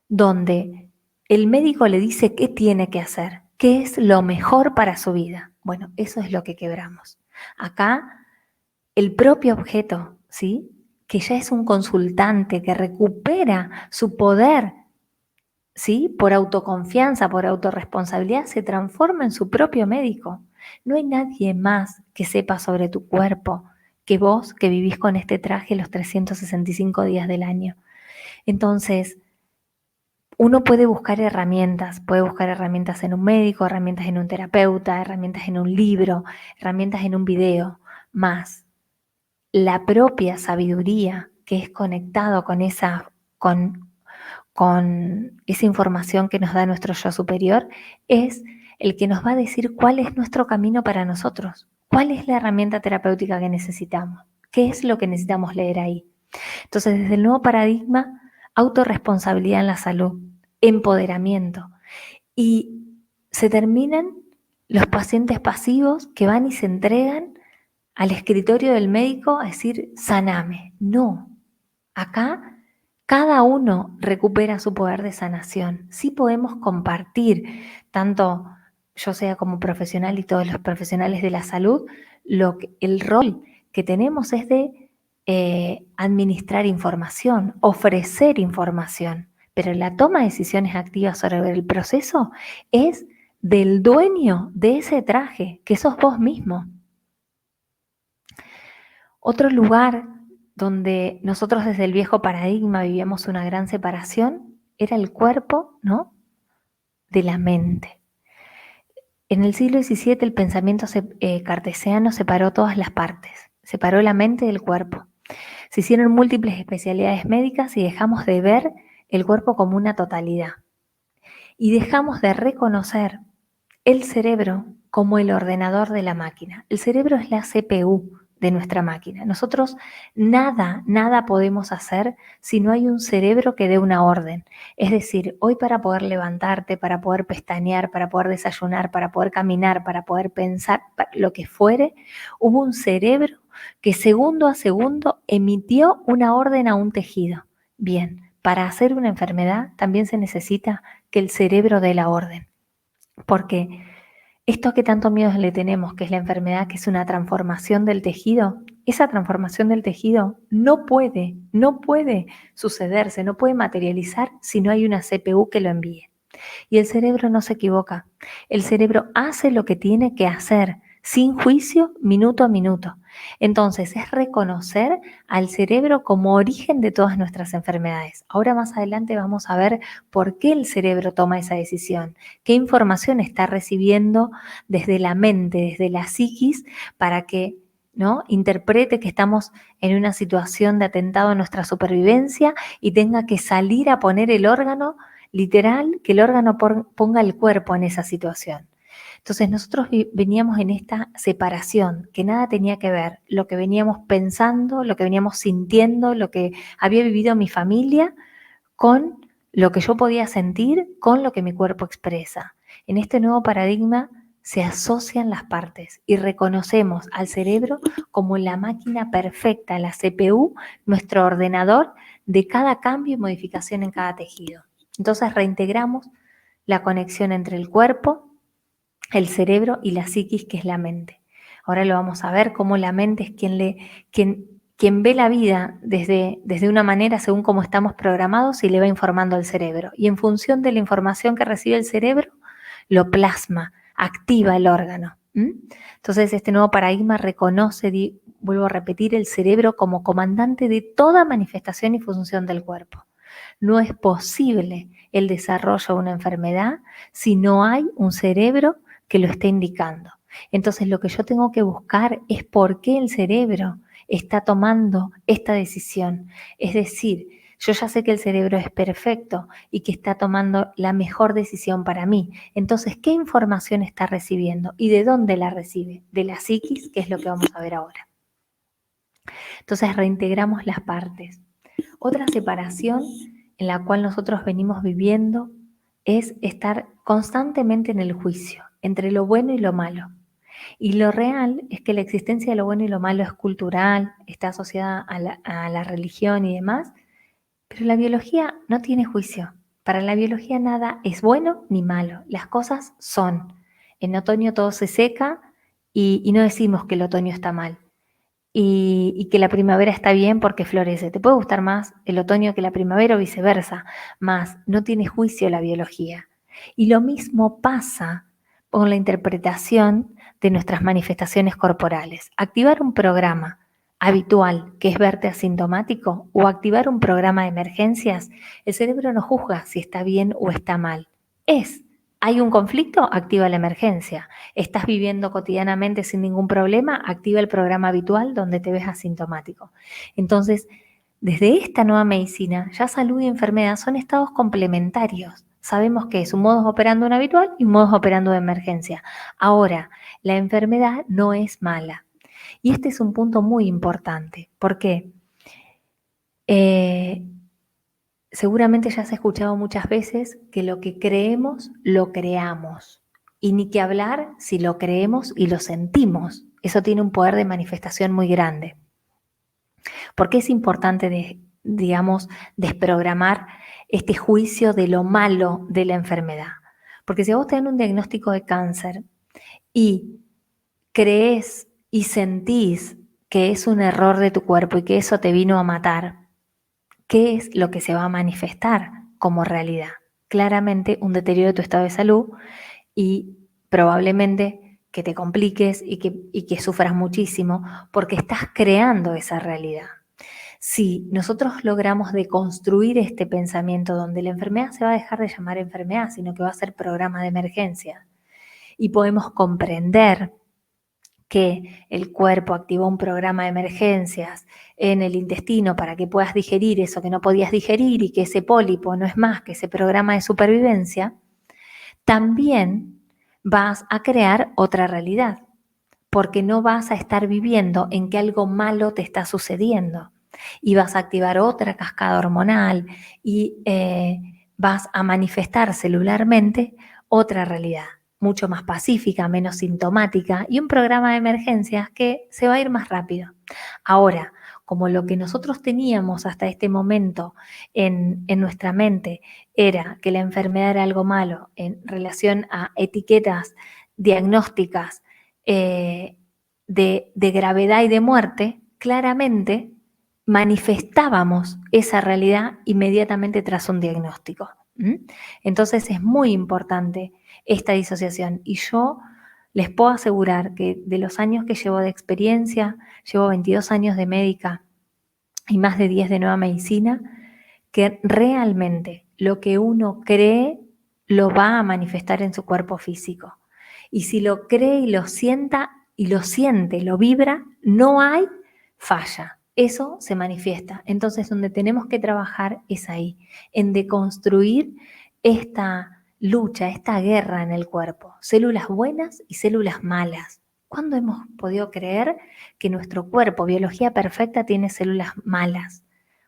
donde el médico le dice qué tiene que hacer, qué es lo mejor para su vida. Bueno, eso es lo que quebramos. Acá el propio objeto, ¿sí?, que ya es un consultante, que recupera su poder, ¿sí?, por autoconfianza, por autorresponsabilidad, se transforma en su propio médico. No hay nadie más que sepa sobre tu cuerpo que vos, que vivís con este traje los 365 días del año. Entonces, uno puede buscar herramientas en un médico, herramientas en un terapeuta, herramientas en un libro, herramientas en un video, más la propia sabiduría que es conectado con esa información que nos da nuestro yo superior, es el que nos va a decir cuál es nuestro camino para nosotros, cuál es la herramienta terapéutica que necesitamos, qué es lo que necesitamos leer ahí. Entonces, desde el nuevo paradigma, autorresponsabilidad en la salud, empoderamiento, y se terminan los pacientes pasivos que van y se entregan al escritorio del médico a decir, saname. No, acá cada uno recupera su poder de sanación. Sí podemos compartir, tanto yo sea como profesional y todos los profesionales de la salud, el rol que tenemos es de administrar información, ofrecer información, pero la toma de decisiones activas sobre el proceso es del dueño de ese traje, que sos vos mismo. Otro lugar donde nosotros desde el viejo paradigma vivíamos una gran separación era el cuerpo, ¿no?, de la mente. En el siglo XVII el pensamiento cartesiano separó todas las partes, separó la mente del cuerpo. Se hicieron múltiples especialidades médicas y dejamos de ver el cuerpo como una totalidad. Y dejamos de reconocer el cerebro como el ordenador de la máquina. El cerebro es la CPU de nuestra máquina. Nosotros nada podemos hacer si no hay un cerebro que dé una orden. Es decir, hoy para poder levantarte, para poder pestañear, para poder desayunar, para poder caminar, para poder pensar, lo que fuere, hubo un cerebro que segundo a segundo emitió una orden a un tejido. Bien, para hacer una enfermedad también se necesita que el cerebro dé la orden. Porque esto que tanto miedo le tenemos, que es la enfermedad, que es una transformación del tejido, esa transformación del tejido no puede sucederse, no puede materializar si no hay una CPU que lo envíe. Y el cerebro no se equivoca. El cerebro hace lo que tiene que hacer, sin juicio, minuto a minuto. Entonces, es reconocer al cerebro como origen de todas nuestras enfermedades. Ahora más adelante vamos a ver por qué el cerebro toma esa decisión, qué información está recibiendo desde la mente, desde la psiquis, para que, ¿no?, interprete que estamos en una situación de atentado a nuestra supervivencia y tenga que salir a poner el órgano, literal, que el órgano ponga el cuerpo en esa situación. Entonces nosotros veníamos en esta separación, que nada tenía que ver lo que veníamos pensando, lo que veníamos sintiendo, lo que había vivido mi familia, con lo que yo podía sentir, con lo que mi cuerpo expresa. En este nuevo paradigma se asocian las partes y reconocemos al cerebro como la máquina perfecta, la CPU, nuestro ordenador de cada cambio y modificación en cada tejido. Entonces reintegramos la conexión entre el cuerpo, el cerebro y la psiquis, que es la mente. Ahora lo vamos a ver cómo la mente es quien ve la vida desde una manera según cómo estamos programados y le va informando al cerebro. Y en función de la información que recibe el cerebro, lo plasma, activa el órgano. Entonces este nuevo paradigma reconoce, vuelvo a repetir, el cerebro como comandante de toda manifestación y función del cuerpo. No es posible el desarrollo de una enfermedad si no hay un cerebro que lo esté indicando. Entonces lo que yo tengo que buscar es por qué el cerebro está tomando esta decisión. Es decir, yo ya sé que el cerebro es perfecto y que está tomando la mejor decisión para mí. Entonces, ¿qué información está recibiendo y de dónde la recibe? De la psiquis, que es lo que vamos a ver ahora. Entonces, reintegramos las partes. Otra separación en la cual nosotros venimos viviendo es estar constantemente en el juicio entre lo bueno y lo malo. Y lo real es que la existencia de lo bueno y lo malo es cultural, está asociada a la religión y demás, pero la biología no tiene juicio. Para la biología nada es bueno ni malo, las cosas son. En otoño todo se seca y no decimos que el otoño está mal. Y que la primavera está bien porque florece. Te puede gustar más el otoño que la primavera o viceversa, más no tiene juicio la biología. Y lo mismo pasa con la interpretación de nuestras manifestaciones corporales. Activar un programa habitual, que es verte asintomático, o activar un programa de emergencias, el cerebro no juzga si está bien o está mal. ¿Hay un conflicto? Activa la emergencia. ¿Estás viviendo cotidianamente sin ningún problema? Activa el programa habitual donde te ves asintomático. Entonces, desde esta nueva medicina, ya salud y enfermedad son estados complementarios. Sabemos que es un modus operandi habitual y un modus operandi de emergencia. Ahora, la enfermedad no es mala. Y este es un punto muy importante. ¿Por qué? Seguramente ya has escuchado muchas veces que lo que creemos, lo creamos. Y ni que hablar si lo creemos y lo sentimos. Eso tiene un poder de manifestación muy grande. ¿Por qué es importante, desprogramar este juicio de lo malo de la enfermedad? Porque si vos tenés un diagnóstico de cáncer y crees y sentís que es un error de tu cuerpo y que eso te vino a matar, ¿qué es lo que se va a manifestar como realidad? Claramente un deterioro de tu estado de salud y probablemente que te compliques y que sufras muchísimo porque estás creando esa realidad. Si nosotros logramos deconstruir este pensamiento donde la enfermedad se va a dejar de llamar enfermedad, sino que va a ser programa de emergencia, y podemos comprender que el cuerpo activó un programa de emergencias en el intestino para que puedas digerir eso que no podías digerir y que ese pólipo no es más que ese programa de supervivencia, también vas a crear otra realidad, porque no vas a estar viviendo en que algo malo te está sucediendo y vas a activar otra cascada hormonal y vas a manifestar celularmente otra realidad, mucho más pacífica, menos sintomática y un programa de emergencias que se va a ir más rápido. Ahora, como lo que nosotros teníamos hasta este momento en nuestra mente era que la enfermedad era algo malo en relación a etiquetas diagnósticas de gravedad y de muerte, claramente manifestábamos esa realidad inmediatamente tras un diagnóstico. Entonces es muy importante esta disociación y yo les puedo asegurar que de los años que llevo de experiencia, llevo 22 años de médica y más de 10 de nueva medicina, que realmente lo que uno cree lo va a manifestar en su cuerpo físico. Y si lo cree y lo sienta y lo siente, lo vibra, no hay falla. Eso se manifiesta. Entonces, donde tenemos que trabajar es ahí, en deconstruir esta lucha, esta guerra en el cuerpo, células buenas y células malas. ¿Cuándo hemos podido creer que nuestro cuerpo, biología perfecta, tiene células malas?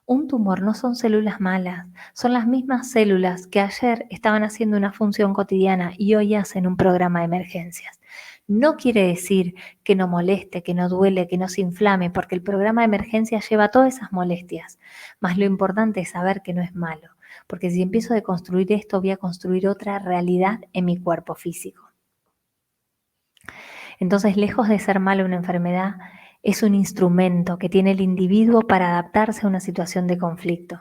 Un tumor no son células malas, son las mismas células que ayer estaban haciendo una función cotidiana y hoy hacen un programa de emergencias. No quiere decir que no moleste, que no duele, que no se inflame, porque el programa de emergencias lleva todas esas molestias. Más lo importante es saber que no es malo, porque si empiezo a deconstruir esto, voy a construir otra realidad en mi cuerpo físico. Entonces, lejos de ser malo una enfermedad, es un instrumento que tiene el individuo para adaptarse a una situación de conflicto.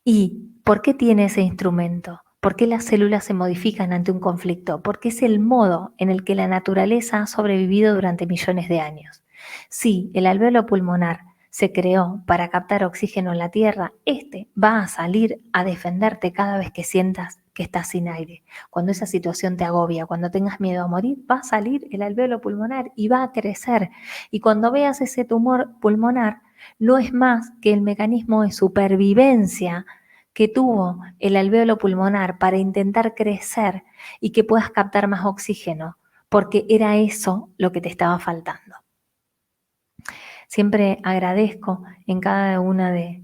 ¿Y por qué tiene ese instrumento? ¿Por qué las células se modifican ante un conflicto? Porque es el modo en el que la naturaleza ha sobrevivido durante millones de años. Sí, el alvéolo pulmonar se creó para captar oxígeno en la tierra, este va a salir a defenderte cada vez que sientas que estás sin aire. Cuando esa situación te agobia, cuando tengas miedo a morir, va a salir el alvéolo pulmonar y va a crecer. Y cuando veas ese tumor pulmonar, no es más que el mecanismo de supervivencia que tuvo el alvéolo pulmonar para intentar crecer y que puedas captar más oxígeno, porque era eso lo que te estaba faltando. Siempre agradezco en cada una de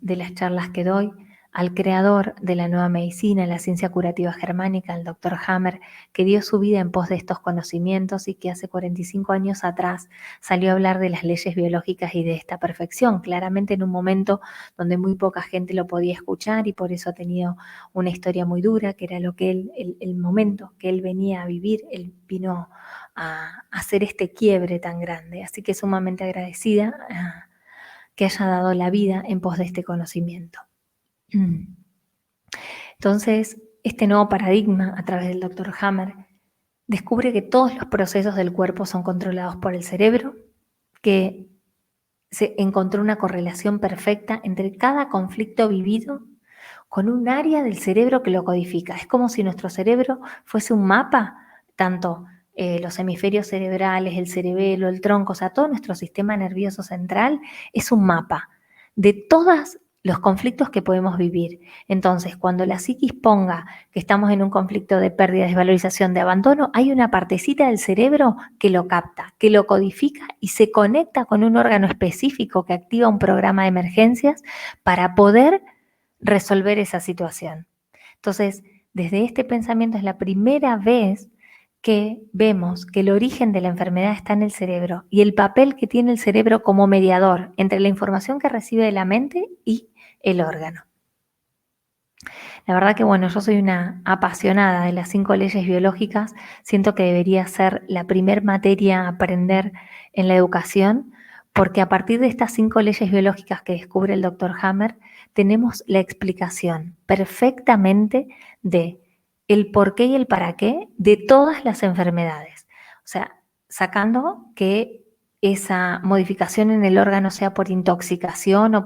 las charlas que doy al creador de la nueva medicina, la ciencia curativa germánica, el Dr. Hammer, que dio su vida en pos de estos conocimientos y que hace 45 años atrás salió a hablar de las leyes biológicas y de esta perfección, claramente en un momento donde muy poca gente lo podía escuchar y por eso ha tenido una historia muy dura, que era lo que el momento que él venía a vivir, él vino a hacer este quiebre tan grande. Así que sumamente agradecida que haya dado la vida en pos de este conocimiento. Entonces, este nuevo paradigma a través del Dr. Hammer descubre que todos los procesos del cuerpo son controlados por el cerebro, que se encontró una correlación perfecta entre cada conflicto vivido con un área del cerebro que lo codifica. Es como si nuestro cerebro fuese un mapa, tanto los hemisferios cerebrales, el cerebelo, el tronco, o sea, todo nuestro sistema nervioso central es un mapa de todos los conflictos que podemos vivir. Entonces, cuando la psiquis ponga que estamos en un conflicto de pérdida, desvalorización, de abandono, hay una partecita del cerebro que lo capta, que lo codifica y se conecta con un órgano específico que activa un programa de emergencias para poder resolver esa situación. Entonces, desde este pensamiento es la primera vez que vemos que el origen de la enfermedad está en el cerebro y el papel que tiene el cerebro como mediador entre la información que recibe de la mente y el órgano. La verdad que, bueno, yo soy una apasionada de las 5 leyes biológicas. Siento que debería ser la primer materia a aprender en la educación, porque a partir de estas 5 leyes biológicas que descubre el Dr. Hammer, tenemos la explicación perfectamente de el por qué y el para qué de todas las enfermedades. O sea, sacando que esa modificación en el órgano sea por intoxicación o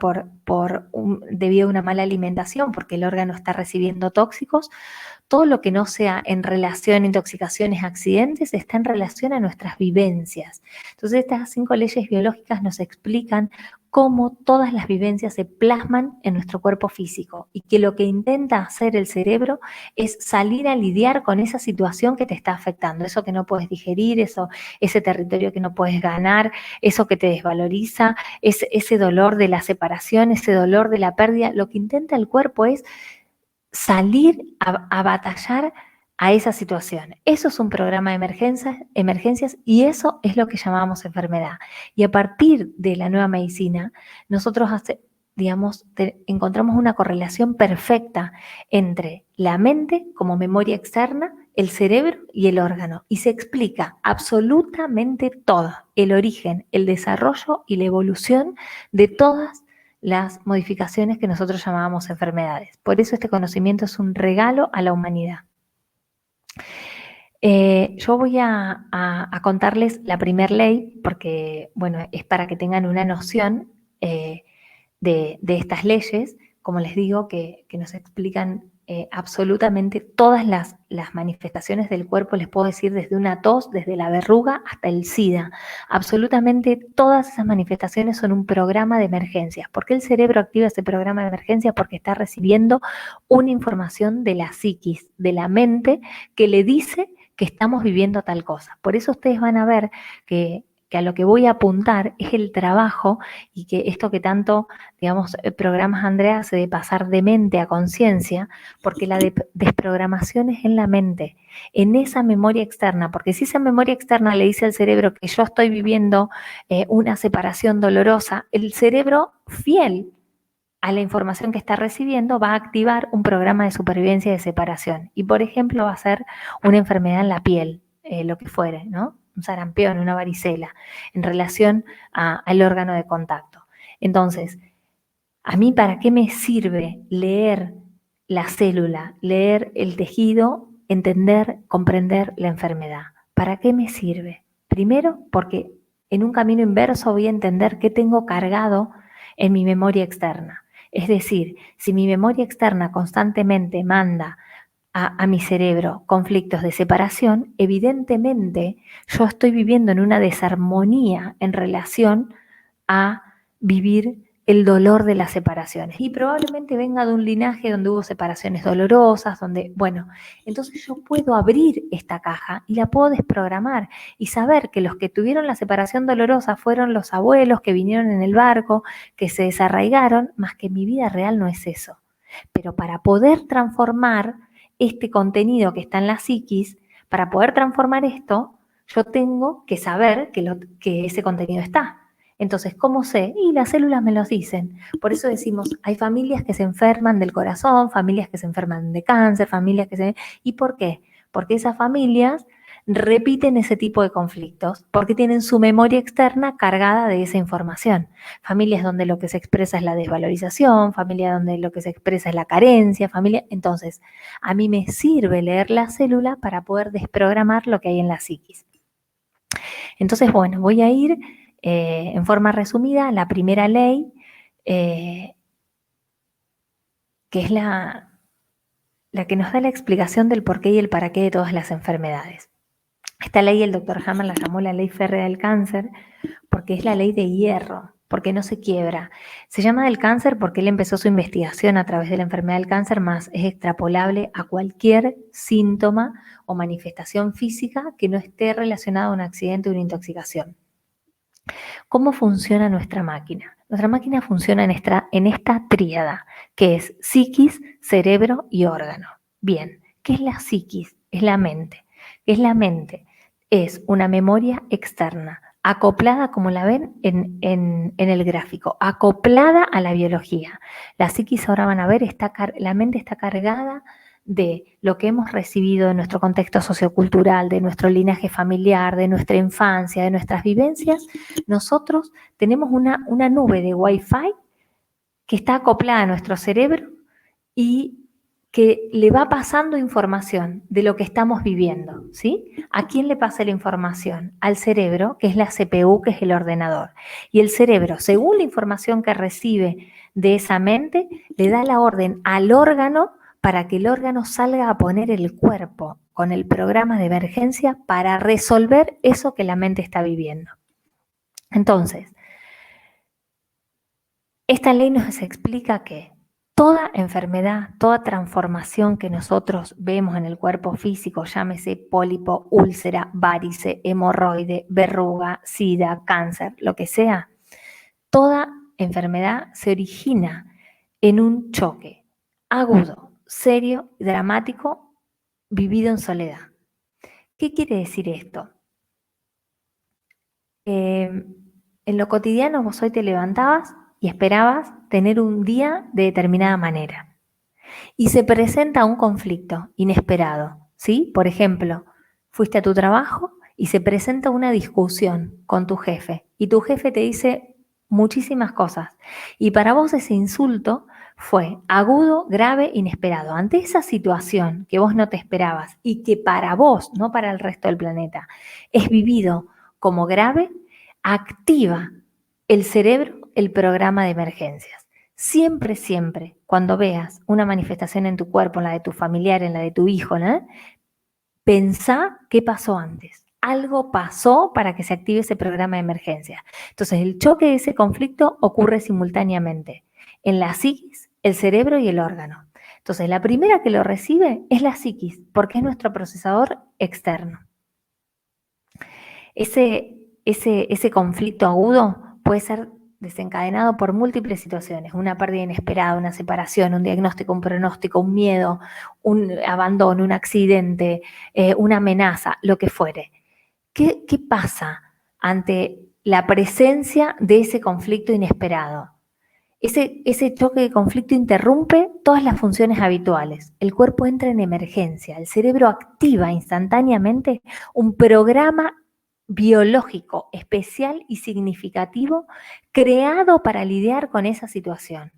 debido a una mala alimentación, porque el órgano está recibiendo tóxicos, todo lo que no sea en relación a intoxicaciones, accidentes, está en relación a nuestras vivencias. Entonces, estas 5 leyes biológicas nos explican cómo todas las vivencias se plasman en nuestro cuerpo físico y que lo que intenta hacer el cerebro es salir a lidiar con esa situación que te está afectando, eso que no puedes digerir, ese territorio que no puedes ganar, eso que te desvaloriza, ese dolor de la separación, ese dolor de la pérdida. Lo que intenta el cuerpo es salir a batallar a esa situación. Eso es un programa de emergencias y eso es lo que llamamos enfermedad. Y a partir de la nueva medicina, nosotros encontramos una correlación perfecta entre la mente como memoria externa, el cerebro y el órgano. Y se explica absolutamente todo, el origen, el desarrollo y la evolución de todas las modificaciones que nosotros llamábamos enfermedades. Por eso este conocimiento es un regalo a la humanidad. Yo voy a contarles la primera ley, porque, bueno, es para que tengan una noción de estas leyes, como les digo, que nos explican absolutamente todas las manifestaciones del cuerpo, les puedo decir desde una tos, desde la verruga hasta el SIDA. Absolutamente todas esas manifestaciones son un programa de emergencias. ¿Por qué el cerebro activa ese programa de emergencias? Porque está recibiendo una información de la psiquis, de la mente, que le dice que estamos viviendo tal cosa. Por eso ustedes van a ver que a lo que voy a apuntar es el trabajo y que esto que tanto, digamos, programas Andrea hace de pasar de mente a conciencia, porque la desprogramación es en la mente, en esa memoria externa, porque si esa memoria externa le dice al cerebro que yo estoy viviendo una separación dolorosa, el cerebro fiel a la información que está recibiendo va a activar un programa de supervivencia de separación y, por ejemplo, va a ser una enfermedad en la piel, lo que fuere, ¿no? Un sarampión, una varicela, en relación al órgano de contacto. Entonces, ¿a mí para qué me sirve leer la célula, leer el tejido, entender, comprender la enfermedad? ¿Para qué me sirve? Primero, porque en un camino inverso voy a entender qué tengo cargado en mi memoria externa. Es decir, si mi memoria externa constantemente manda a mi cerebro conflictos de separación, evidentemente yo estoy viviendo en una desarmonía en relación a vivir el dolor de las separaciones. Y probablemente venga de un linaje donde hubo separaciones dolorosas, bueno, entonces yo puedo abrir esta caja y la puedo desprogramar y saber que los que tuvieron la separación dolorosa fueron los abuelos que vinieron en el barco, que se desarraigaron, más que mi vida real no es eso. Pero para poder transformar este contenido que está en la psiquis, para poder transformar esto, yo tengo que saber que ese contenido está. Entonces, ¿cómo sé? Y las células me lo dicen. Por eso decimos, hay familias que se enferman del corazón, familias que se enferman de cáncer, familias que se... ¿Y por qué? Porque esas familias repiten ese tipo de conflictos, porque tienen su memoria externa cargada de esa información. Familias donde lo que se expresa es la desvalorización, familias donde lo que se expresa es la carencia, Entonces, a mí me sirve leer la célula para poder desprogramar lo que hay en la psiquis. Entonces, bueno, voy a ir en forma resumida la primera ley, que es la que nos da la explicación del porqué y el para qué de todas las enfermedades. Esta ley el doctor Hamer la llamó la ley férrea del cáncer porque es la ley de hierro, porque no se quiebra. Se llama del cáncer porque él empezó su investigación a través de la enfermedad del cáncer, más es extrapolable a cualquier síntoma o manifestación física que no esté relacionada a un accidente o una intoxicación. ¿Cómo funciona nuestra máquina? Nuestra máquina funciona en esta tríada, que es psiquis, cerebro y órgano. Bien, ¿qué es la psiquis? Es la mente. ¿Qué es la mente? Es una memoria externa, acoplada, como la ven en el gráfico, acoplada a la biología. La psiquis, ahora van a ver, la mente está cargada de lo que hemos recibido de nuestro contexto sociocultural, de nuestro linaje familiar, de nuestra infancia, de nuestras vivencias. Nosotros tenemos una nube de Wi-Fi que está acoplada a nuestro cerebro y que le va pasando información de lo que estamos viviendo, ¿sí? ¿A quién le pasa la información? Al cerebro, que es la CPU, que es el ordenador. Y el cerebro, según la información que recibe de esa mente, le da la orden al órgano para que el órgano salga a poner el cuerpo con el programa de emergencia para resolver eso que la mente está viviendo. Entonces, esta ley nos explica que toda enfermedad, toda transformación que nosotros vemos en el cuerpo físico, llámese pólipo, úlcera, varice, hemorroide, verruga, sida, cáncer, lo que sea, toda enfermedad se origina en un choque agudo, serio, dramático, vivido en soledad. ¿Qué quiere decir esto? En lo cotidiano vos hoy te levantabas y esperabas tener un día de determinada manera. Y se presenta un conflicto inesperado, ¿sí? Por ejemplo, fuiste a tu trabajo y se presenta una discusión con tu jefe y tu jefe te dice muchísimas cosas. Y para vos ese insulto fue agudo, grave, inesperado. Ante esa situación que vos no te esperabas y que para vos, no para el resto del planeta, es vivido como grave, activa el cerebro el programa de emergencias. Siempre, siempre, cuando veas una manifestación en tu cuerpo, en la de tu familiar, en la de tu hijo, ¿no? Pensá qué pasó antes. Algo pasó para que se active ese programa de emergencia. Entonces, el choque de ese conflicto ocurre simultáneamente en la psiquis, el cerebro y el órgano. Entonces, la primera que lo recibe es la psiquis, porque es nuestro procesador externo. Ese conflicto agudo puede ser desencadenado por múltiples situaciones, una pérdida inesperada, una separación, un diagnóstico, un pronóstico, un miedo, un abandono, un accidente, una amenaza, lo que fuere. ¿Qué pasa ante la presencia de ese conflicto inesperado? Ese choque de conflicto interrumpe todas las funciones habituales. El cuerpo entra en emergencia, el cerebro activa instantáneamente un programa biológico especial y significativo creado para lidiar con esa situación.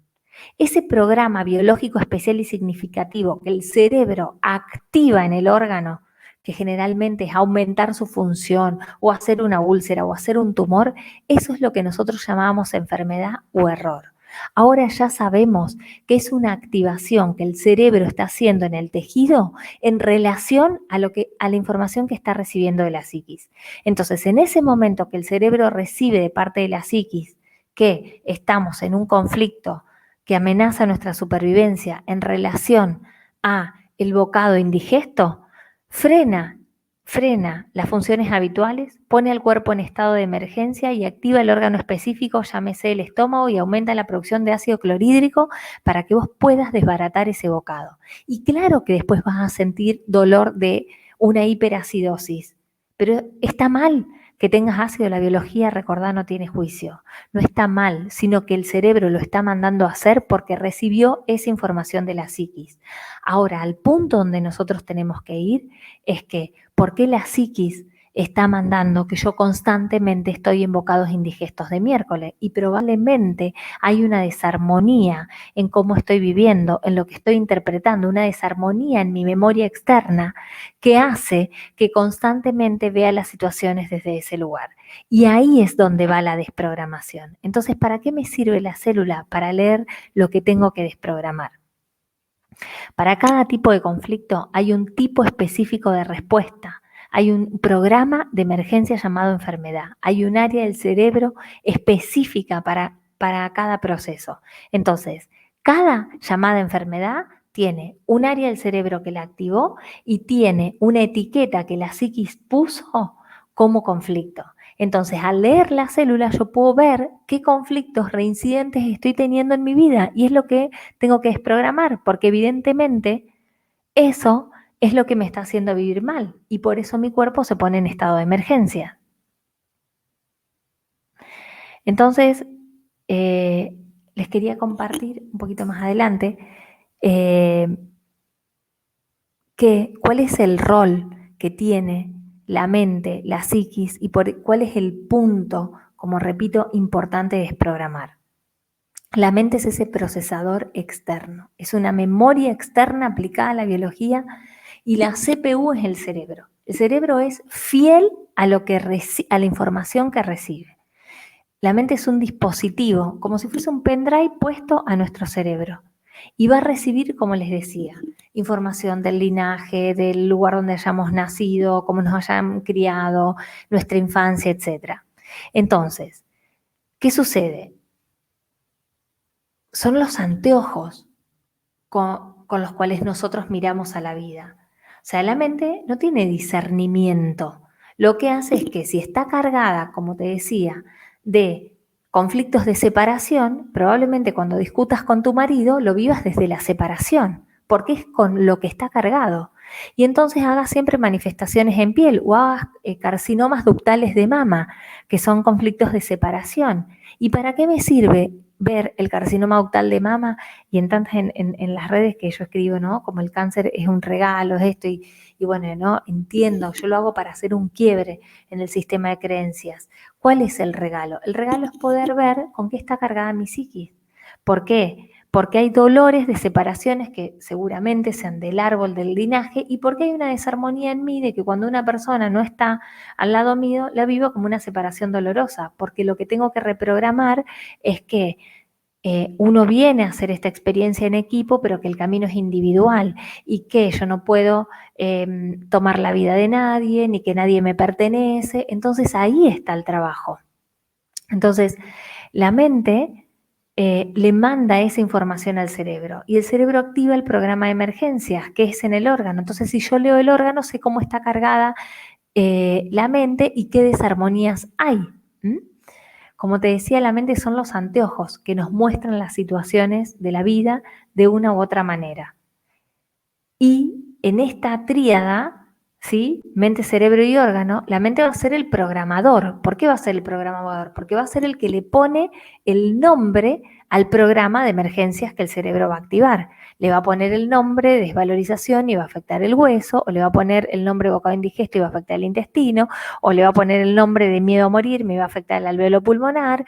Ese programa biológico especial y significativo que el cerebro activa en el órgano, que generalmente es aumentar su función o hacer una úlcera o hacer un tumor, eso es lo que nosotros llamamos enfermedad o error. Ahora ya sabemos que es una activación que el cerebro está haciendo en el tejido en relación a la información que está recibiendo de la psiquis. Entonces, en ese momento que el cerebro recibe de parte de la psiquis que estamos en un conflicto que amenaza nuestra supervivencia en relación a el bocado indigesto, frena las funciones habituales, pone al cuerpo en estado de emergencia y activa el órgano específico, llámese el estómago, y aumenta la producción de ácido clorhídrico para que vos puedas desbaratar ese bocado. Y claro que después vas a sentir dolor de una hiperacidosis, pero está mal que tengas ácido. La biología, recordá, no tiene juicio. No está mal, sino que el cerebro lo está mandando a hacer porque recibió esa información de la psiquis. Ahora, al punto donde nosotros tenemos que ir es que, ¿por qué la psiquis está mandando que yo constantemente estoy en bocados indigestos de miércoles? Y probablemente hay una desarmonía en cómo estoy viviendo, en lo que estoy interpretando, una desarmonía en mi memoria externa que hace que constantemente vea las situaciones desde ese lugar. Y ahí es donde va la desprogramación. Entonces, ¿para qué me sirve la célula? Para leer lo que tengo que desprogramar. Para cada tipo de conflicto hay un tipo específico de respuesta. Hay un programa de emergencia llamado enfermedad. Hay un área del cerebro específica para cada proceso. Entonces, cada llamada enfermedad tiene un área del cerebro que la activó y tiene una etiqueta que la psiquis puso como conflicto. Entonces, al leer la célula, yo puedo ver qué conflictos reincidentes estoy teniendo en mi vida y es lo que tengo que desprogramar, porque evidentemente eso es lo que me está haciendo vivir mal y por eso mi cuerpo se pone en estado de emergencia. Entonces, les quería compartir un poquito más adelante cuál es el rol que tiene la mente, la psiquis y cuál es el punto, como repito, importante de desprogramar. La mente es ese procesador externo, es una memoria externa aplicada a la biología y la CPU es el cerebro. El cerebro es fiel a la información que recibe. La mente es un dispositivo, como si fuese un pendrive puesto a nuestro cerebro. Y va a recibir, como les decía, información del linaje, del lugar donde hayamos nacido, cómo nos hayan criado, nuestra infancia, etc. Entonces, ¿qué sucede? Son los anteojos con los cuales nosotros miramos a la vida. O sea, la mente no tiene discernimiento. Lo que hace es que si está cargada, como te decía, de conflictos de separación, probablemente cuando discutas con tu marido lo vivas desde la separación, porque es con lo que está cargado. Y entonces hagas siempre manifestaciones en piel o hagas carcinomas ductales de mama, que son conflictos de separación. ¿Y para qué me sirve ver el carcinoma ductal de mama? Y en las redes que yo escribo, ¿no? Como el cáncer es un regalo, es esto, y bueno, ¿no? Entiendo, yo lo hago para hacer un quiebre en el sistema de creencias. ¿Cuál es el regalo? El regalo es poder ver con qué está cargada mi psiquis. ¿Por qué? Porque hay dolores de separaciones que seguramente sean del árbol del linaje y porque hay una desarmonía en mí de que cuando una persona no está al lado mío, la vivo como una separación dolorosa, porque lo que tengo que reprogramar es que uno viene a hacer esta experiencia en equipo, pero que el camino es individual y que yo no puedo tomar la vida de nadie, ni que nadie me pertenece. Entonces ahí está el trabajo. Entonces, la mente le manda esa información al cerebro y el cerebro activa el programa de emergencias, que es en el órgano. Entonces, si yo leo el órgano, sé cómo está cargada la mente y qué desarmonías hay. Como te decía, la mente son los anteojos que nos muestran las situaciones de la vida de una u otra manera. Y en esta tríada, ¿sí? Mente, cerebro y órgano, la mente va a ser el programador. ¿Por qué va a ser el programador? Porque va a ser el que le pone el nombre al programa de emergencias que el cerebro va a activar. Le va a poner el nombre de desvalorización y va a afectar el hueso, o le va a poner el nombre de bocado indigesto y va a afectar el intestino, o le va a poner el nombre de miedo a morir y va a afectar el alveolo pulmonar,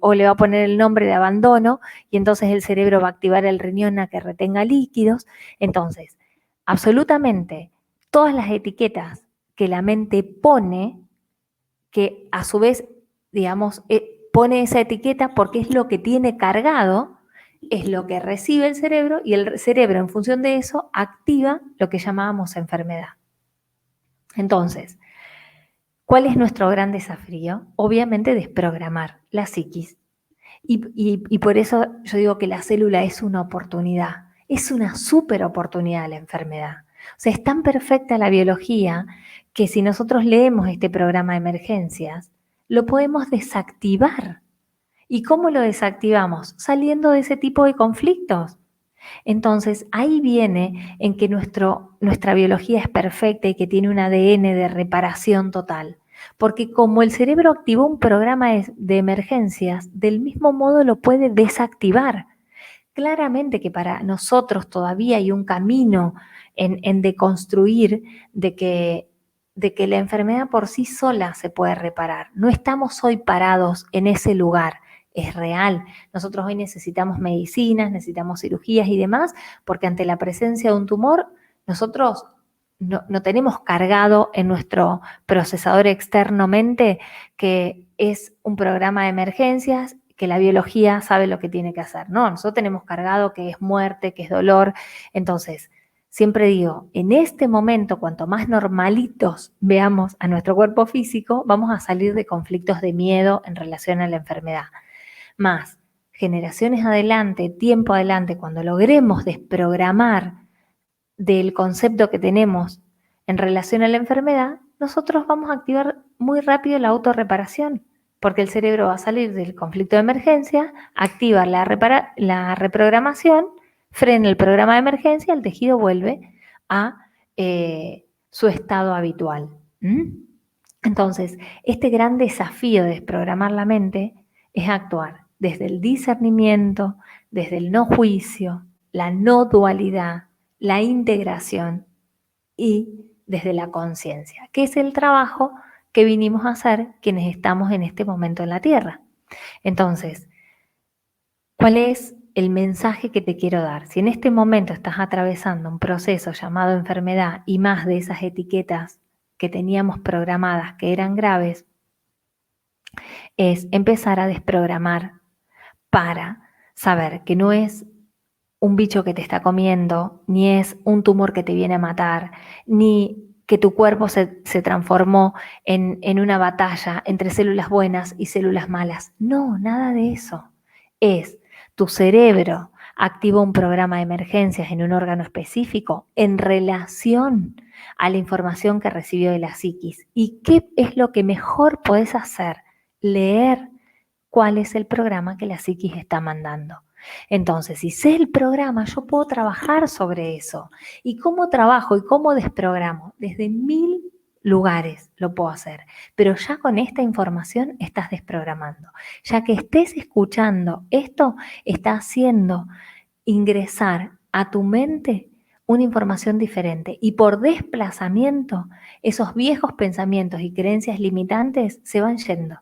o le va a poner el nombre de abandono y entonces el cerebro va a activar el riñón a que retenga líquidos. Entonces, absolutamente todas las etiquetas que la mente pone, que a su vez, digamos, pone esa etiqueta porque es lo que tiene cargado, es lo que recibe el cerebro y el cerebro en función de eso activa lo que llamábamos enfermedad. Entonces, ¿cuál es nuestro gran desafío? Obviamente desprogramar la psiquis. Y por eso yo digo que la célula es una oportunidad, es una súper oportunidad la enfermedad. O sea, es tan perfecta la biología que si nosotros leemos este programa de emergencias, lo podemos desactivar. ¿Y cómo lo desactivamos? Saliendo de ese tipo de conflictos. Entonces, ahí viene en que nuestra biología es perfecta y que tiene un ADN de reparación total. Porque como el cerebro activó un programa de emergencias, del mismo modo lo puede desactivar. Claramente que para nosotros todavía hay un camino en deconstruir de que la enfermedad por sí sola se puede reparar. No estamos hoy parados en ese lugar. Es real. Nosotros hoy necesitamos medicinas, necesitamos cirugías y demás, porque ante la presencia de un tumor, nosotros no tenemos cargado en nuestro procesador externamente que es un programa de emergencias, que la biología sabe lo que tiene que hacer. No, nosotros tenemos cargado que es muerte, que es dolor. Entonces, siempre digo, en este momento, cuanto más normalitos veamos a nuestro cuerpo físico, vamos a salir de conflictos de miedo en relación a la enfermedad. Más, generaciones adelante, tiempo adelante, cuando logremos desprogramar del concepto que tenemos en relación a la enfermedad, nosotros vamos a activar muy rápido la autorreparación, porque el cerebro va a salir del conflicto de emergencia, activa la reprogramación, frena el programa de emergencia, el tejido vuelve a su estado habitual. Entonces, este gran desafío de desprogramar la mente es actuar desde el discernimiento, desde el no juicio, la no dualidad, la integración y desde la conciencia, que es el trabajo que vinimos a hacer quienes estamos en este momento en la Tierra. Entonces, ¿cuál es el mensaje que te quiero dar? Si en este momento estás atravesando un proceso llamado enfermedad y más de esas etiquetas que teníamos programadas que eran graves, es empezar a desprogramar para saber que no es un bicho que te está comiendo, ni es un tumor que te viene a matar, ni que tu cuerpo se transformó en una batalla entre células buenas y células malas. No, nada de eso. Es tu cerebro activa un programa de emergencias en un órgano específico en relación a la información que recibió de la psiquis. ¿Y qué es lo que mejor podés hacer? Leer cuál es el programa que la psiquis está mandando. Entonces, si sé el programa, yo puedo trabajar sobre eso. ¿Y cómo trabajo y cómo desprogramo? Desde 1000 lugares lo puedo hacer. Pero ya con esta información estás desprogramando. Ya que estés escuchando esto, está haciendo ingresar a tu mente una información diferente. Y por desplazamiento, esos viejos pensamientos y creencias limitantes se van yendo.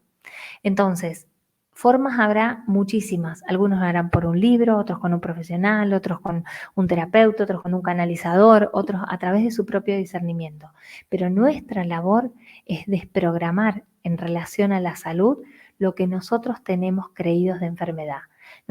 Entonces, formas habrá muchísimas. Algunos lo harán por un libro, otros con un profesional, otros con un terapeuta, otros con un canalizador, otros a través de su propio discernimiento. Pero nuestra labor es desprogramar en relación a la salud lo que nosotros tenemos creídos de enfermedad.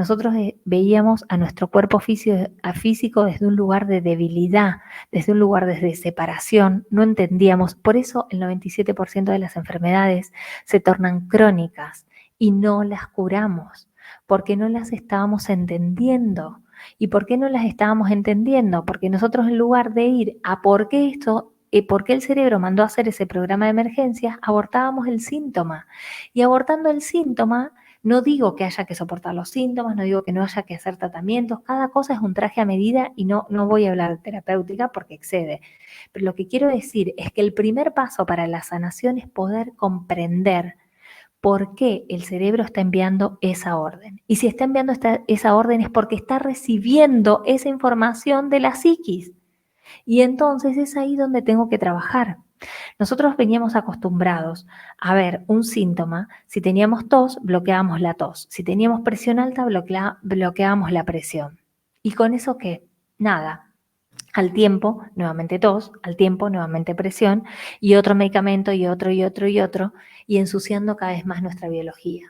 nosotros veíamos a nuestro cuerpo físico desde un lugar de debilidad, desde un lugar de separación, no entendíamos. Por eso el 97% de las enfermedades se tornan crónicas y no las curamos, porque no las estábamos entendiendo. ¿Y por qué no las estábamos entendiendo? Porque nosotros, en lugar de ir a por qué el cerebro mandó a hacer ese programa de emergencias, abortábamos el síntoma. Y abortando el síntoma, no digo que haya que soportar los síntomas, no digo que no haya que hacer tratamientos, cada cosa es un traje a medida y no voy a hablar de terapéutica porque excede. Pero lo que quiero decir es que el primer paso para la sanación es poder comprender por qué el cerebro está enviando esa orden. Y si está enviando esa orden es porque está recibiendo esa información de la psiquis. Y entonces es ahí donde tengo que trabajar. Nosotros veníamos acostumbrados a ver un síntoma. Si teníamos tos, bloqueábamos la tos. Si teníamos presión alta, bloqueábamos la presión. ¿Y con eso qué? Nada. Al tiempo, nuevamente tos, al tiempo, nuevamente presión, y otro medicamento, y otro, y otro, y otro, y ensuciando cada vez más nuestra biología.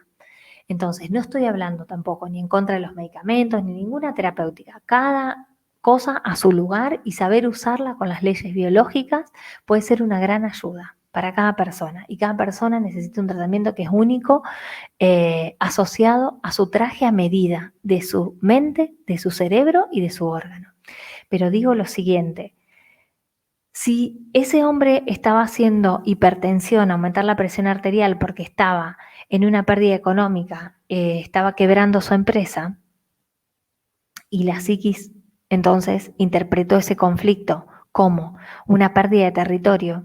Entonces, no estoy hablando tampoco ni en contra de los medicamentos, ni ninguna terapéutica. Cada cosa a su lugar, y saber usarla con las leyes biológicas puede ser una gran ayuda para cada persona. Y cada persona necesita un tratamiento que es único, asociado a su traje a medida de su mente, de su cerebro y de su órgano. Pero digo lo siguiente: si ese hombre estaba haciendo hipertensión, aumentar la presión arterial porque estaba en una pérdida económica, estaba quebrando su empresa, y la psiquis entonces interpretó ese conflicto como una pérdida de territorio,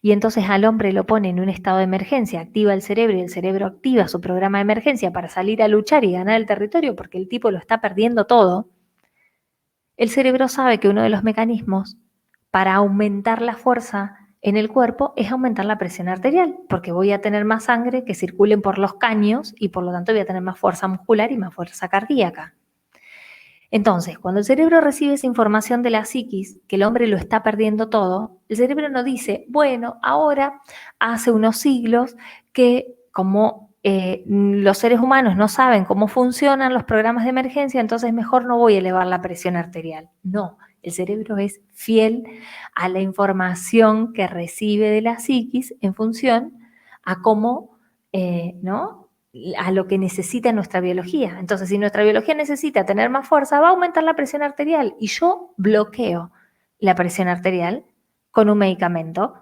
y entonces al hombre lo pone en un estado de emergencia, activa el cerebro y el cerebro activa su programa de emergencia para salir a luchar y ganar el territorio porque el tipo lo está perdiendo todo. El cerebro sabe que uno de los mecanismos para aumentar la fuerza en el cuerpo es aumentar la presión arterial, porque voy a tener más sangre que circulen por los caños y por lo tanto voy a tener más fuerza muscular y más fuerza cardíaca. Entonces, cuando el cerebro recibe esa información de la psiquis, que el hombre lo está perdiendo todo, el cerebro no dice, bueno, ahora hace unos siglos que como los seres humanos no saben cómo funcionan los programas de emergencia, entonces mejor no voy a elevar la presión arterial. No, el cerebro es fiel a la información que recibe de la psiquis en función a cómo, ¿no?, a lo que necesita nuestra biología. Entonces, si nuestra biología necesita tener más fuerza, va a aumentar la presión arterial, y yo bloqueo la presión arterial con un medicamento,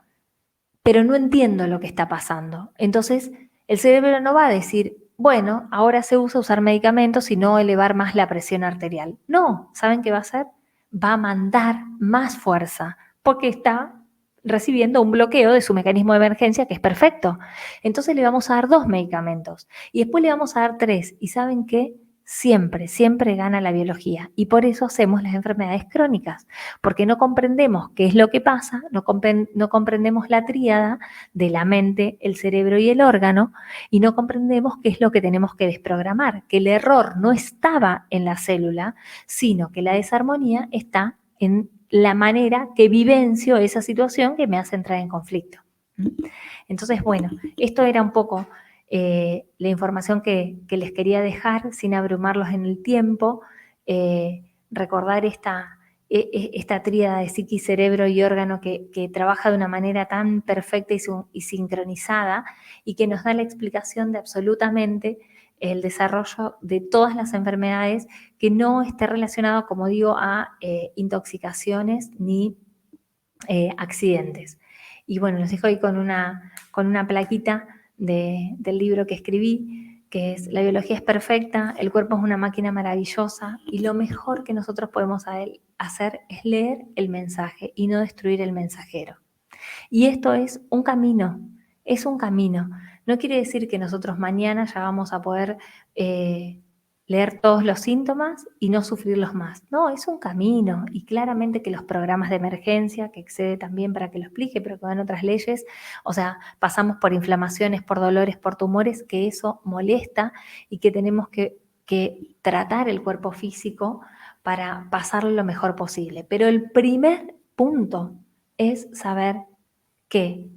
pero no entiendo lo que está pasando. Entonces, el cerebro no va a decir, bueno, ahora se usa usar medicamentos y no elevar más la presión arterial. No, ¿saben qué va a hacer? Va a mandar más fuerza, porque está recibiendo un bloqueo de su mecanismo de emergencia, que es perfecto. Entonces le vamos a dar 2 medicamentos y después le vamos a dar 3. ¿Y saben qué? Siempre, siempre gana la biología, y por eso hacemos las enfermedades crónicas, porque no comprendemos qué es lo que pasa, no comprendemos la tríada de la mente, el cerebro y el órgano, y no comprendemos qué es lo que tenemos que desprogramar, que el error no estaba en la célula, sino que la desarmonía está en la manera que vivencio esa situación que me hace entrar en conflicto. Entonces, bueno, esto era un poco la información que les quería dejar sin abrumarlos en el tiempo. Recordar esta tríada de psiquis, cerebro y órgano que trabaja de una manera tan perfecta y sincronizada, y que nos da la explicación de absolutamente el desarrollo de todas las enfermedades, que no esté relacionado, como digo, a intoxicaciones ni accidentes. Y bueno, los dejo ahí con una plaquita del libro que escribí, que es: la biología es perfecta, el cuerpo es una máquina maravillosa, y lo mejor que nosotros podemos hacer es leer el mensaje y no destruir el mensajero. Y esto es un camino, es un camino. No quiere decir que nosotros mañana ya vamos a poder leer todos los síntomas y no sufrirlos más. No, es un camino, y claramente que los programas de emergencia, que excede también para que lo explique, pero que van otras leyes, o sea, pasamos por inflamaciones, por dolores, por tumores, que eso molesta, y que tenemos que tratar el cuerpo físico para pasarlo lo mejor posible. Pero el primer punto es saber que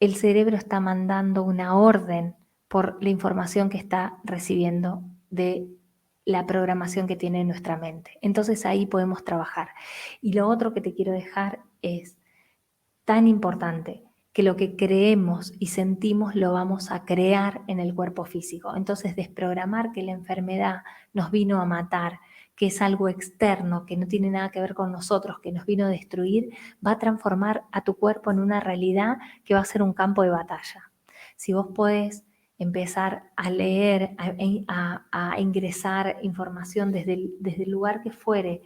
el cerebro está mandando una orden por la información que está recibiendo de la programación que tiene nuestra mente. Entonces ahí podemos trabajar. Y lo otro que te quiero dejar es tan importante que lo que creemos y sentimos lo vamos a crear en el cuerpo físico. Entonces desprogramar que la enfermedad nos vino a matar, que es algo externo, que no tiene nada que ver con nosotros, que nos vino a destruir, va a transformar a tu cuerpo en una realidad que va a ser un campo de batalla. Si vos podés empezar a leer, a ingresar información desde el lugar que fuere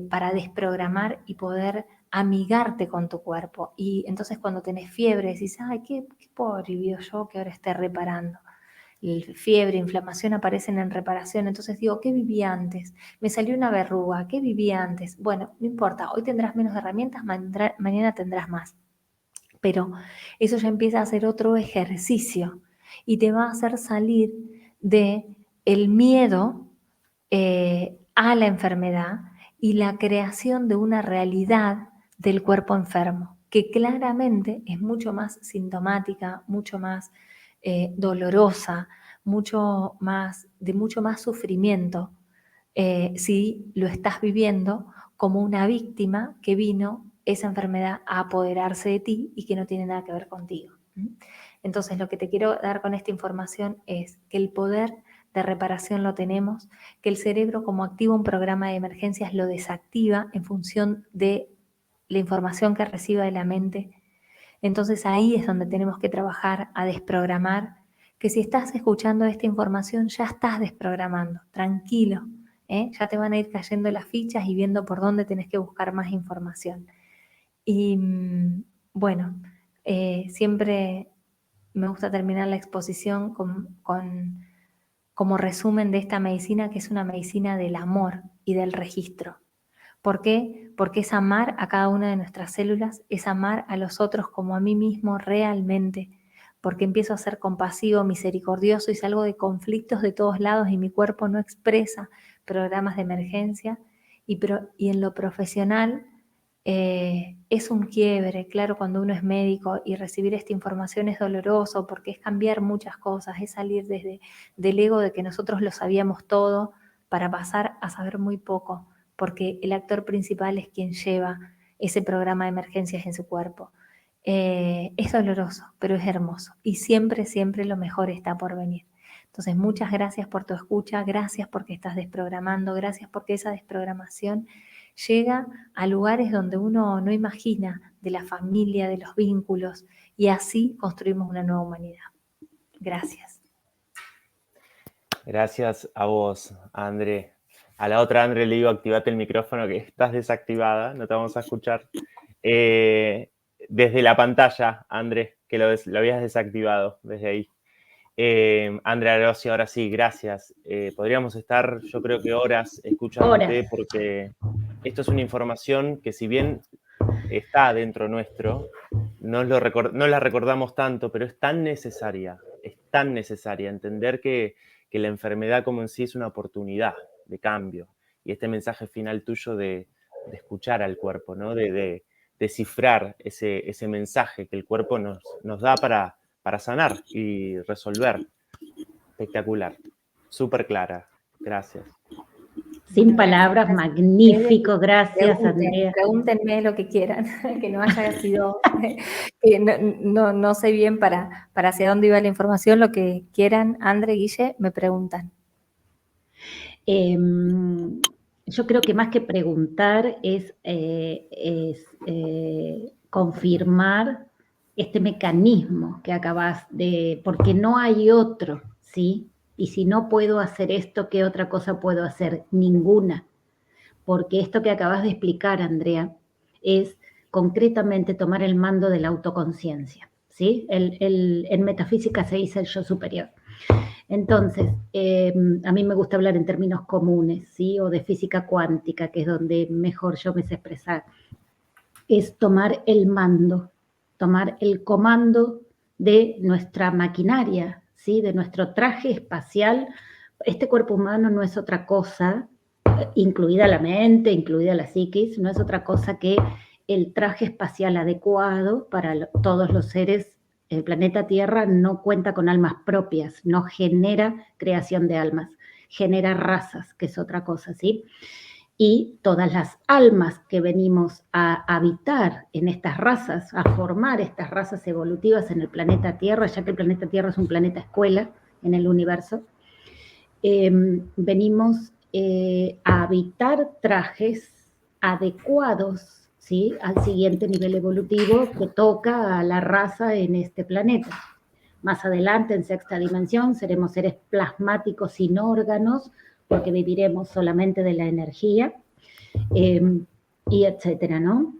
para desprogramar y poder amigarte con tu cuerpo. Y entonces cuando tenés fiebre decís, ay, qué pobre vivido yo que ahora esté reparando. Y fiebre, inflamación aparecen en reparación. Entonces digo, ¿qué viví antes? Me salió una verruga, ¿qué viví antes? Bueno, no importa, hoy tendrás menos herramientas, mañana tendrás más. Pero eso ya empieza a ser otro ejercicio y te va a hacer salir de el miedo a la enfermedad y la creación de una realidad del cuerpo enfermo, que claramente es mucho más sintomática, mucho más dolorosa, de mucho más sufrimiento, si lo estás viviendo como una víctima que vino esa enfermedad a apoderarse de ti y que no tiene nada que ver contigo. Entonces, lo que te quiero dar con esta información es que el poder de reparación lo tenemos, que el cerebro, como activa un programa de emergencias, lo desactiva en función de la información que reciba de la mente. Entonces ahí es donde tenemos que trabajar a desprogramar, que si estás escuchando esta información ya estás desprogramando, tranquilo, ya te van a ir cayendo las fichas y viendo por dónde tenés que buscar más información. Y bueno, siempre me gusta terminar la exposición como resumen de esta medicina, que es una medicina del amor y del registro. ¿Por qué? Porque es amar a cada una de nuestras células, es amar a los otros como a mí mismo realmente, porque empiezo a ser compasivo, misericordioso y salgo de conflictos de todos lados y mi cuerpo no expresa programas de emergencia. Y en lo profesional es un quiebre, claro, cuando uno es médico y recibir esta información es doloroso porque es cambiar muchas cosas, es salir del ego de que nosotros lo sabíamos todo para pasar a saber muy poco, porque el actor principal es quien lleva ese programa de emergencias en su cuerpo. Es doloroso, pero es hermoso y siempre, siempre lo mejor está por venir. Entonces, muchas gracias por tu escucha, gracias porque estás desprogramando, gracias porque esa desprogramación llega a lugares donde uno no imagina, de la familia, de los vínculos, y así construimos una nueva humanidad. Gracias. Gracias a vos, André. A la otra André le digo, activate el micrófono que estás desactivada, no te vamos a escuchar. Desde la pantalla, André, que lo habías desactivado desde ahí. Andrea Arossi, ahora sí, gracias. Podríamos estar, yo creo que horas escuchándote, porque esto es una información que si bien está dentro nuestro, no la recordamos tanto, pero es tan necesaria entender que la enfermedad como en sí es una oportunidad de cambio. Y este mensaje final tuyo de escuchar al cuerpo, ¿no? De descifrar ese mensaje que el cuerpo nos da para sanar y resolver. Espectacular. Súper clara. Gracias. Sin palabras, magnífico. Gracias, Andrea. Pregúntenme lo que quieran, que no haya sido, que no sé bien para hacia dónde iba la información, lo que quieran, André, Guille, me preguntan. Yo creo que más que preguntar es confirmar este mecanismo que acabas de, porque no hay otro, ¿sí? Y si no puedo hacer esto, ¿qué otra cosa puedo hacer? Ninguna. Porque esto que acabas de explicar, Andrea, es concretamente tomar el mando de la autoconciencia, ¿sí? En metafísica se dice el yo superior. Entonces, a mí me gusta hablar en términos comunes, ¿sí? O de física cuántica, que es donde mejor yo me sé expresar. Es tomar el mando, tomar el comando de nuestra maquinaria, ¿sí? De nuestro traje espacial. Este cuerpo humano no es otra cosa, incluida la mente, incluida la psiquis, no es otra cosa que el traje espacial adecuado para todos los seres. El planeta Tierra no cuenta con almas propias, no genera creación de almas. genera razas, que es otra cosa, ¿sí? Y todas las almas que venimos a habitar en estas razas, a formar estas razas evolutivas en el planeta Tierra, ya que el planeta Tierra es un planeta escuela en el universo, venimos a habitar trajes adecuados, ¿sí?, al siguiente nivel evolutivo que toca a la raza en este planeta. Más adelante, en sexta dimensión, seremos seres plasmáticos sin órganos, porque viviremos solamente de la energía, y etcétera, ¿no?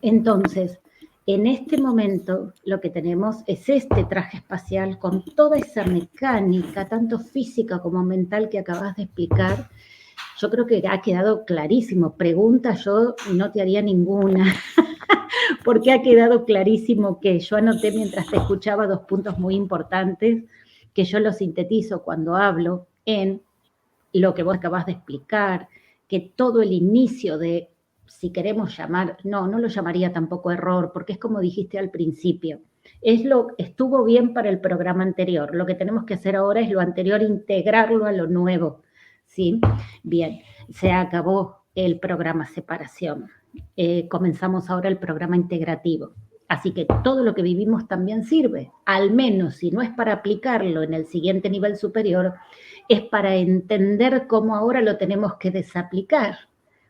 Entonces, en este momento lo que tenemos es este traje espacial con toda esa mecánica, tanto física como mental que acabas de explicar. Yo creo que ha quedado clarísimo. Pregunta, yo no te haría ninguna, porque ha quedado clarísimo que yo anoté mientras te escuchaba 2 puntos muy importantes, que yo los sintetizo cuando hablo en lo que vos acabas de explicar, que todo el inicio de, si queremos llamar, no lo llamaría tampoco error, porque es como dijiste al principio, estuvo bien para el programa anterior, lo que tenemos que hacer ahora es lo anterior, integrarlo a lo nuevo, ¿sí? Bien, se acabó el programa separación, comenzamos ahora el programa integrativo. Así que todo lo que vivimos también sirve, al menos si no es para aplicarlo en el siguiente nivel superior, es para entender cómo ahora lo tenemos que desaplicar,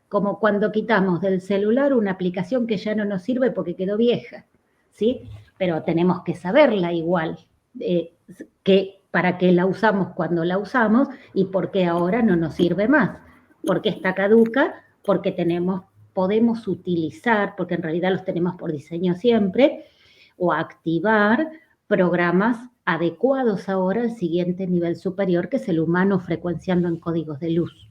como cuando quitamos del celular una aplicación que ya no nos sirve porque quedó vieja, ¿sí? Pero tenemos que saberla igual, para qué la usamos cuando la usamos y por qué ahora no nos sirve más, porque está caduca, porque podemos utilizar, porque en realidad los tenemos por diseño siempre, o activar programas adecuados ahora al siguiente nivel superior, que es el humano frecuenciando en códigos de luz.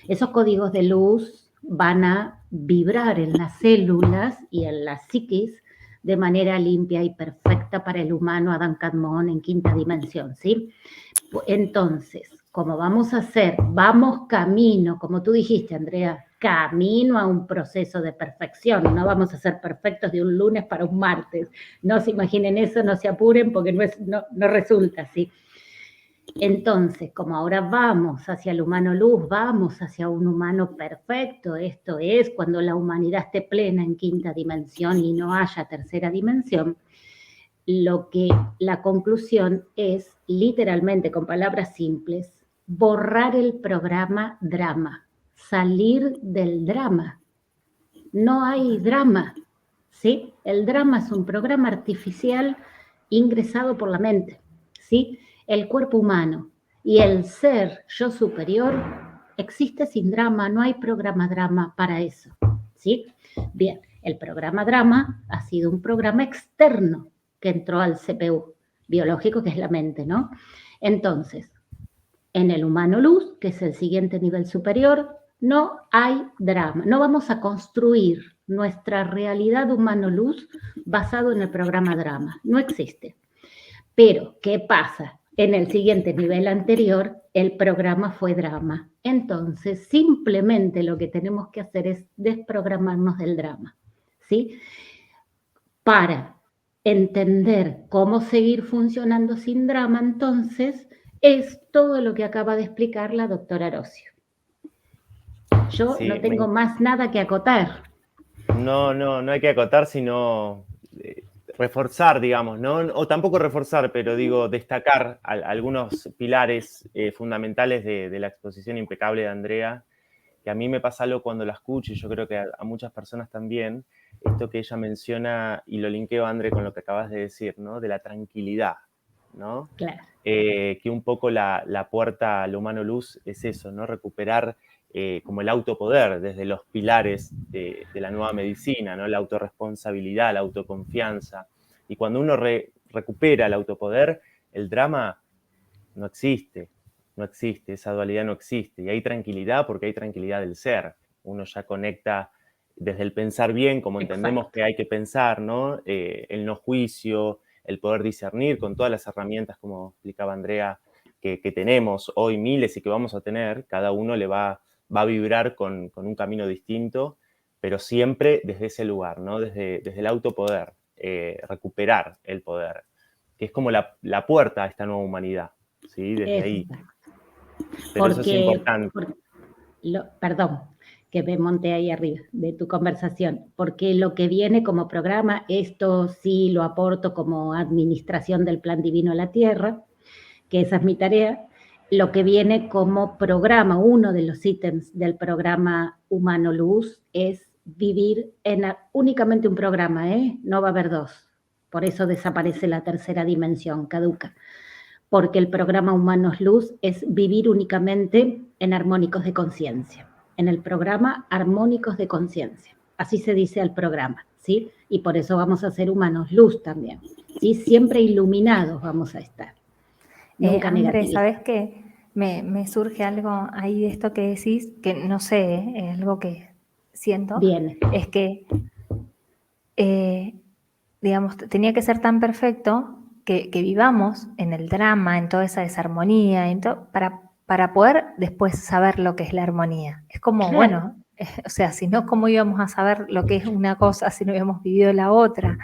Esos códigos de luz van a vibrar en las células y en la psiquis de manera limpia y perfecta para el humano Adán Kadmon en quinta dimensión, ¿sí? Entonces, como vamos camino, como tú dijiste, Andrea, camino a un proceso de perfección. No vamos a ser perfectos de un lunes para un martes. No se imaginen eso, no se apuren porque no resulta así. Entonces, como ahora vamos hacia el humano luz, vamos hacia un humano perfecto, esto es cuando la humanidad esté plena en quinta dimensión y no haya tercera dimensión, la conclusión es, literalmente, con palabras simples, borrar el programa drama, salir del drama. No hay drama, ¿sí? El drama es un programa artificial ingresado por la mente, ¿sí? El cuerpo humano y el ser yo superior existe sin drama, no hay programa drama para eso, ¿sí? Bien, el programa drama ha sido un programa externo que entró al CPU biológico, que es la mente, ¿no? Entonces, en el humano luz, que es el siguiente nivel superior, no hay drama. No vamos a construir nuestra realidad humano luz basado en el programa drama. No existe. Pero, ¿qué pasa? En el siguiente nivel anterior, el programa fue drama. Entonces, simplemente lo que tenemos que hacer es desprogramarnos del drama, ¿sí? Para entender cómo seguir funcionando sin drama, entonces, es todo lo que acaba de explicar la doctora Arocio. Yo Sí, no tengo más nada que acotar. No hay que acotar, sino reforzar, digamos, ¿no? O tampoco reforzar, pero digo, destacar algunos pilares fundamentales de la exposición impecable de Andrea, que a mí me pasa algo cuando la escucho, y yo creo que a muchas personas también, esto que ella menciona, y lo linkeo, André, con lo que acabas de decir, ¿no? De la tranquilidad, ¿no? Claro. Que un poco la puerta al humano luz es eso, ¿no? Recuperar como el autopoder desde los pilares de la nueva medicina, ¿no? La autorresponsabilidad, la autoconfianza. Y cuando uno recupera el autopoder, el drama no existe, esa dualidad no existe. Y hay tranquilidad porque hay tranquilidad del ser. Uno ya conecta desde el pensar bien, como entendemos Exacto. que hay que pensar, ¿no? El no juicio, el poder discernir con todas las herramientas, como explicaba Andrea, que tenemos hoy miles y que vamos a tener, cada uno le va a vibrar con un camino distinto, pero siempre desde ese lugar, ¿no? Desde el autopoder, recuperar el poder, que es como la puerta a esta nueva humanidad, ¿sí? Desde ahí. Pero eso es Porque, importante. perdón, que me monté ahí arriba de tu conversación, porque lo que viene como programa, esto sí lo aporto como administración del Plan Divino a la Tierra, que esa es mi tarea. Lo que viene como programa, uno de los ítems del programa Humano Luz es vivir en únicamente un programa, no va a haber dos. Por eso desaparece la tercera dimensión, caduca. Porque el programa Humanos Luz es vivir únicamente en armónicos de conciencia. En el programa Armónicos de Conciencia. Así se dice al programa, ¿sí? Y por eso vamos a ser Humanos Luz también, ¿sí? Siempre iluminados vamos a estar. Nunca Andrés, negatividad. ¿sabes qué? Me surge algo ahí de esto que decís, que no sé, es algo que siento, Viene. es que, digamos, tenía que ser tan perfecto que vivamos en el drama, en toda esa desarmonía, para poder después saber lo que es la armonía. Es como, Claro. bueno, o sea, si no, ¿cómo íbamos a saber lo que es una cosa si no habíamos vivido la otra?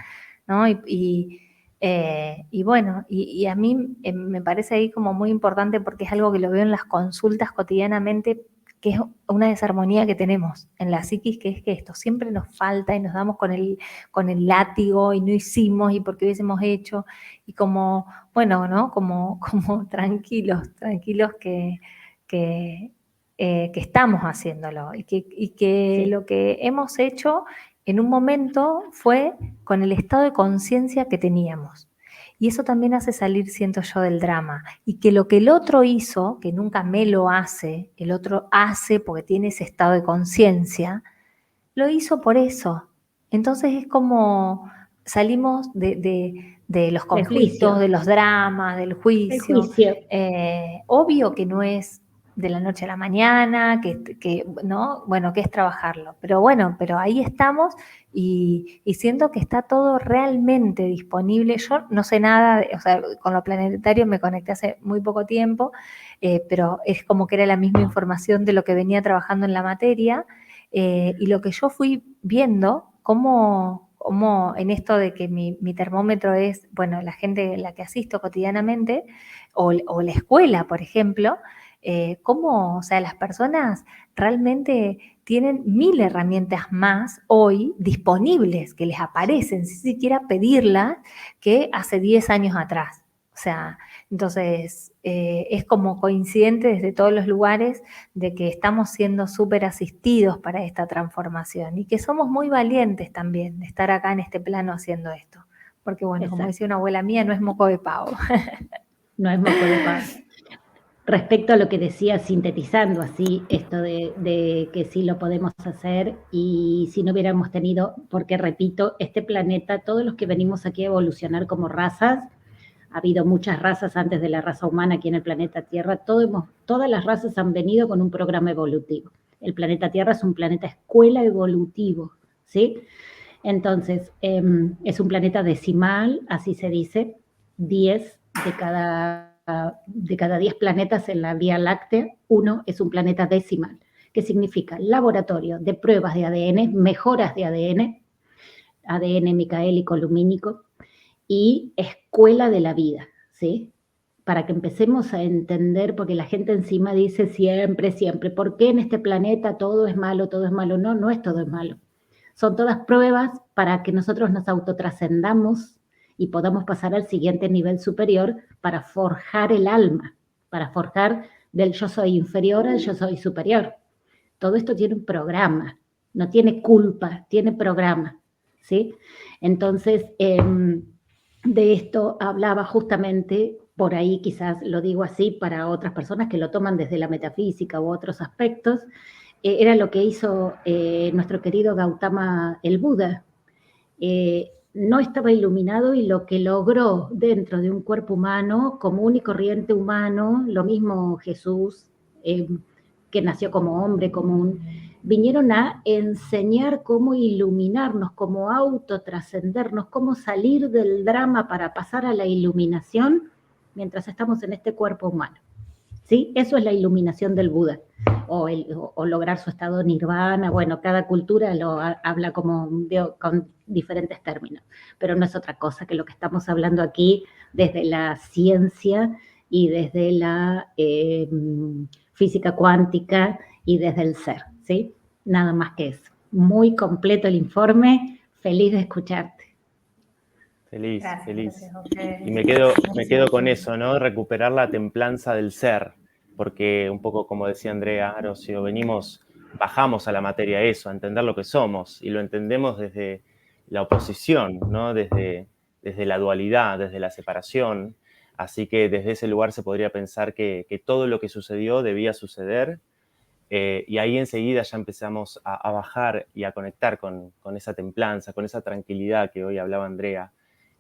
¿No? Y bueno, y a mí me parece ahí como muy importante porque es algo que lo veo en las consultas cotidianamente, que es una desarmonía que tenemos en la psiquis, que es que esto siempre nos falta y nos damos con el látigo y no hicimos y porque hubiésemos hecho y como, bueno, ¿no? Como tranquilos que estamos haciéndolo y que Sí. lo que hemos hecho en un momento fue con el estado de conciencia que teníamos. Y eso también hace salir, siento yo, del drama. Y que lo que el otro hizo, que nunca me lo hace, el otro hace porque tiene ese estado de conciencia, lo hizo por eso. Entonces es como salimos de los conflictos, de los dramas, del El juicio. juicio. Obvio que no es de la noche a la mañana, ¿no? Bueno, que es trabajarlo. Pero bueno, pero ahí estamos y siento que está todo realmente disponible. Yo no sé nada, o sea, con lo planetario me conecté hace muy poco tiempo, pero es como que era la misma información de lo que venía trabajando en la materia. Y lo que yo fui viendo, cómo en esto de que mi termómetro es, bueno, la gente a la que asisto cotidianamente, o la escuela, por ejemplo, cómo, o sea, las personas realmente tienen 1000 herramientas más hoy disponibles que les aparecen, sin siquiera pedirlas, que hace 10 años atrás. O sea, entonces es como coincidente desde todos los lugares de que estamos siendo súper asistidos para esta transformación y que somos muy valientes también de estar acá en este plano haciendo esto. Porque bueno, como decía una abuela mía, no es moco de pavo. No es moco de pavo. Respecto a lo que decía, sintetizando así, esto de que sí lo podemos hacer y si no hubiéramos tenido, porque repito, este planeta, todos los que venimos aquí a evolucionar como razas, ha habido muchas razas antes de la raza humana aquí en el planeta Tierra, todas las razas han venido con un programa evolutivo. El planeta Tierra es un planeta escuela evolutivo, ¿sí? Entonces, es un planeta decimal, así se dice, 10 de cada 10 planetas en la Vía Láctea, uno es un planeta decimal, que significa laboratorio de pruebas de ADN, mejoras de ADN micaélico lumínico, y escuela de la vida, ¿sí? Para que empecemos a entender, porque la gente encima dice siempre, ¿por qué en este planeta todo es malo, todo es malo? No, no es todo es malo. Son todas pruebas para que nosotros nos autotrascendamos y podamos pasar al siguiente nivel superior para forjar el alma, para forjar del yo soy inferior al yo soy superior. Todo esto tiene un programa, no tiene culpa, tiene programa, ¿sí? Entonces, de esto hablaba justamente, por ahí quizás lo digo así para otras personas que lo toman desde la metafísica u otros aspectos, era lo que hizo nuestro querido Gautama el Buda. No estaba iluminado y lo que logró dentro de un cuerpo humano, común y corriente humano, lo mismo Jesús, que nació como hombre común, vinieron a enseñar cómo iluminarnos, cómo autotrascendernos, cómo salir del drama para pasar a la iluminación mientras estamos en este cuerpo humano. ¿Sí? Eso es la iluminación del Buda, o lograr su estado nirvana. Bueno, cada cultura lo habla como con diferentes términos, pero no es otra cosa que lo que estamos hablando aquí desde la ciencia y desde la física cuántica y desde el ser, ¿sí? Nada más que eso. Muy completo el informe, feliz de escucharte. Feliz, Gracias, feliz. gracias a ustedes. Y me quedo con eso, ¿no? Recuperar la templanza del ser, porque un poco como decía Andrea Arocio, bajamos a la materia eso, a entender lo que somos, y lo entendemos desde la oposición, ¿no? Desde la dualidad, desde la separación. Así que desde ese lugar se podría pensar que todo lo que sucedió debía suceder, y ahí enseguida ya empezamos a bajar y a conectar con esa templanza, con esa tranquilidad que hoy hablaba Andrea,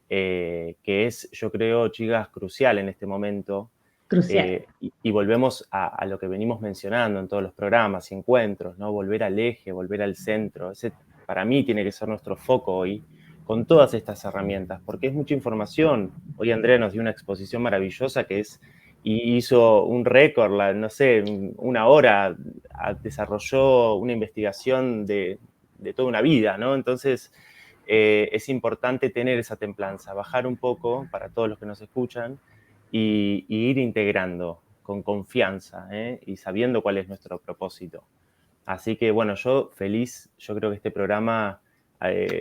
que es, yo creo, chicas, crucial en este momento. Crucial. Y volvemos a lo que venimos mencionando en todos los programas y encuentros, ¿no? Volver al eje, volver al centro. Ese, para mí, tiene que ser nuestro foco hoy, con todas estas herramientas, porque es mucha información. Hoy Andrea nos dio una exposición maravillosa y hizo un récord, no sé, una hora, desarrolló una investigación de toda una vida, ¿no? Entonces, es importante tener esa templanza, bajar un poco para todos los que nos escuchan y ir integrando con confianza, y sabiendo cuál es nuestro propósito. Así que, bueno, yo feliz, yo creo que este programa,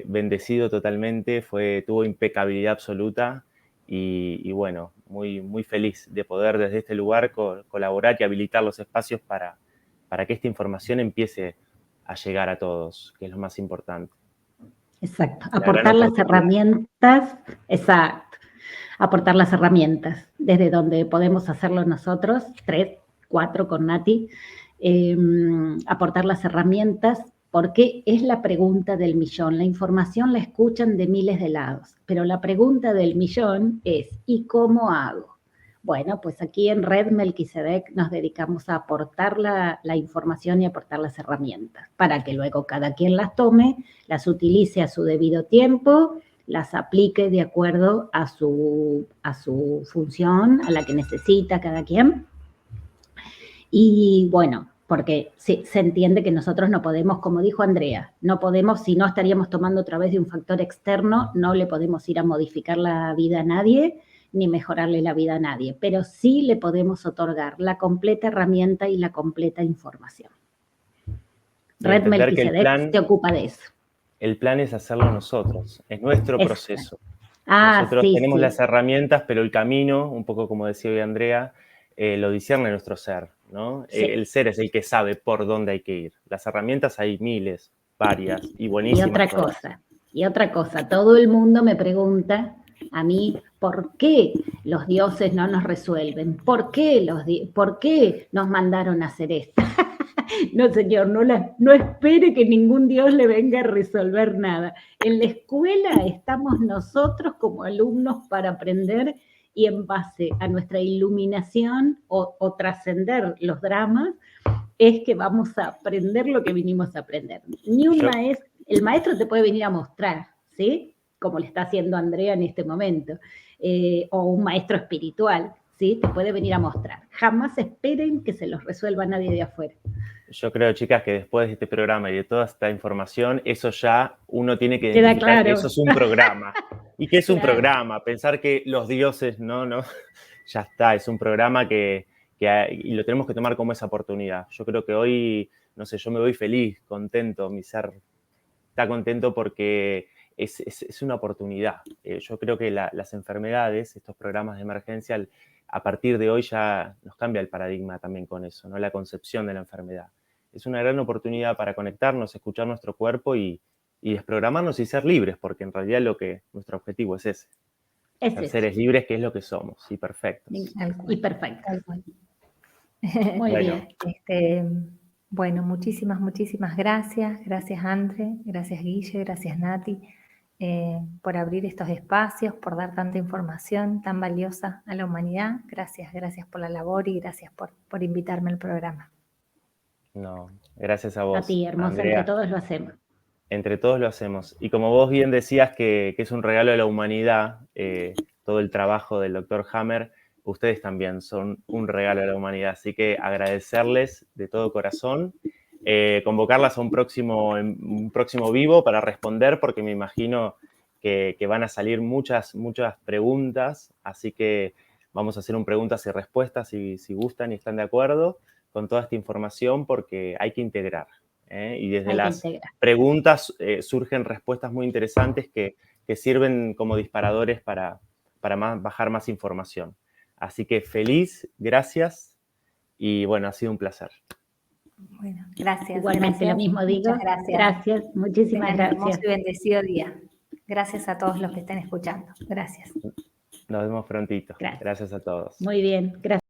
bendecido totalmente, tuvo impecabilidad absoluta y bueno, muy, muy feliz de poder desde este lugar colaborar y habilitar los espacios para que esta información empiece a llegar a todos, que es lo más importante. Exacto, aportar las herramientas, exacto, aportar las herramientas desde donde podemos hacerlo nosotros, 3, 4 con Nati, aportar las herramientas porque es la pregunta del millón. La información la escuchan de miles de lados, pero la pregunta del millón es, ¿y cómo hago? Bueno, pues aquí en Red Melquisedec nos dedicamos a aportar la información y aportar las herramientas para que luego cada quien las tome, las utilice a su debido tiempo, las aplique de acuerdo a su función, a la que necesita cada quien. Y bueno, porque se entiende que nosotros no podemos, como dijo Andrea, no podemos, si no estaríamos tomando otra vez de un factor externo, no le podemos ir a modificar la vida a nadie, ni mejorarle la vida a nadie, pero sí le podemos otorgar la completa herramienta y la completa información. Red Melquisedec se ocupa de eso. El plan es hacerlo nosotros, es nuestro proceso. Nosotros tenemos las herramientas, pero el camino, un poco como decía hoy Andrea, lo discierne nuestro ser, ¿no? Sí. El ser es el que sabe por dónde hay que ir. Las herramientas hay miles, varias y buenísimas. Y otra cosa, todo el mundo me pregunta a mí, ¿por qué los dioses no nos resuelven? ¿Por qué nos mandaron a hacer esto? No, señor, no espere que ningún dios le venga a resolver nada. En la escuela estamos nosotros como alumnos para aprender y en base a nuestra iluminación o trascender los dramas, es que vamos a aprender lo que vinimos a aprender. El maestro te puede venir a mostrar, ¿sí? Como le está haciendo Andrea en este momento, o un maestro espiritual, ¿sí? Te puede venir a mostrar. Jamás esperen que se los resuelva nadie de afuera. Yo creo, chicas, que después de este programa y de toda esta información, eso ya uno tiene que identificar claro. Que eso es un programa. ¿Y qué es un programa? Pensar que los dioses, no, ya está, es un programa y lo tenemos que tomar como esa oportunidad. Yo creo que hoy, no sé, yo me voy feliz, contento, mi ser está contento porque es una oportunidad. Yo creo que las enfermedades, estos programas de emergencia, a partir de hoy ya nos cambia el paradigma también con eso, ¿no? La concepción de la enfermedad. Es una gran oportunidad para conectarnos, escuchar nuestro cuerpo y desprogramarnos y ser libres, porque en realidad nuestro objetivo es ese. Ser seres libres, que es lo que somos, y perfectos. Y perfectos. Muy bien. Bueno, muchísimas gracias. Gracias, Andre. Gracias, Guille. Gracias, Nati, por abrir estos espacios, por dar tanta información tan valiosa a la humanidad. Gracias por la labor y gracias por invitarme al programa. No, gracias a vos. A ti, hermosa, Andrea. Entre todos lo hacemos. Entre todos lo hacemos. Y como vos bien decías que es un regalo de la humanidad, todo el trabajo del Dr. Hammer, ustedes también son un regalo de la humanidad. Así que agradecerles de todo corazón, convocarlas a un próximo vivo para responder, porque me imagino que van a salir muchas preguntas. Así que vamos a hacer un preguntas y respuestas si gustan y están de acuerdo con toda esta información, porque hay que integrar. Y desde las preguntas surgen respuestas muy interesantes que sirven como disparadores para bajar más información. Así que feliz, gracias, y bueno, ha sido un placer. Bueno, gracias. Igualmente, lo mismo digo. Muchas gracias. Gracias, muchísimas Tengan un hermoso gracias. y bendecido día. Gracias a todos los que estén escuchando. Gracias. Nos vemos prontito. Gracias. Gracias a todos. Muy bien, gracias.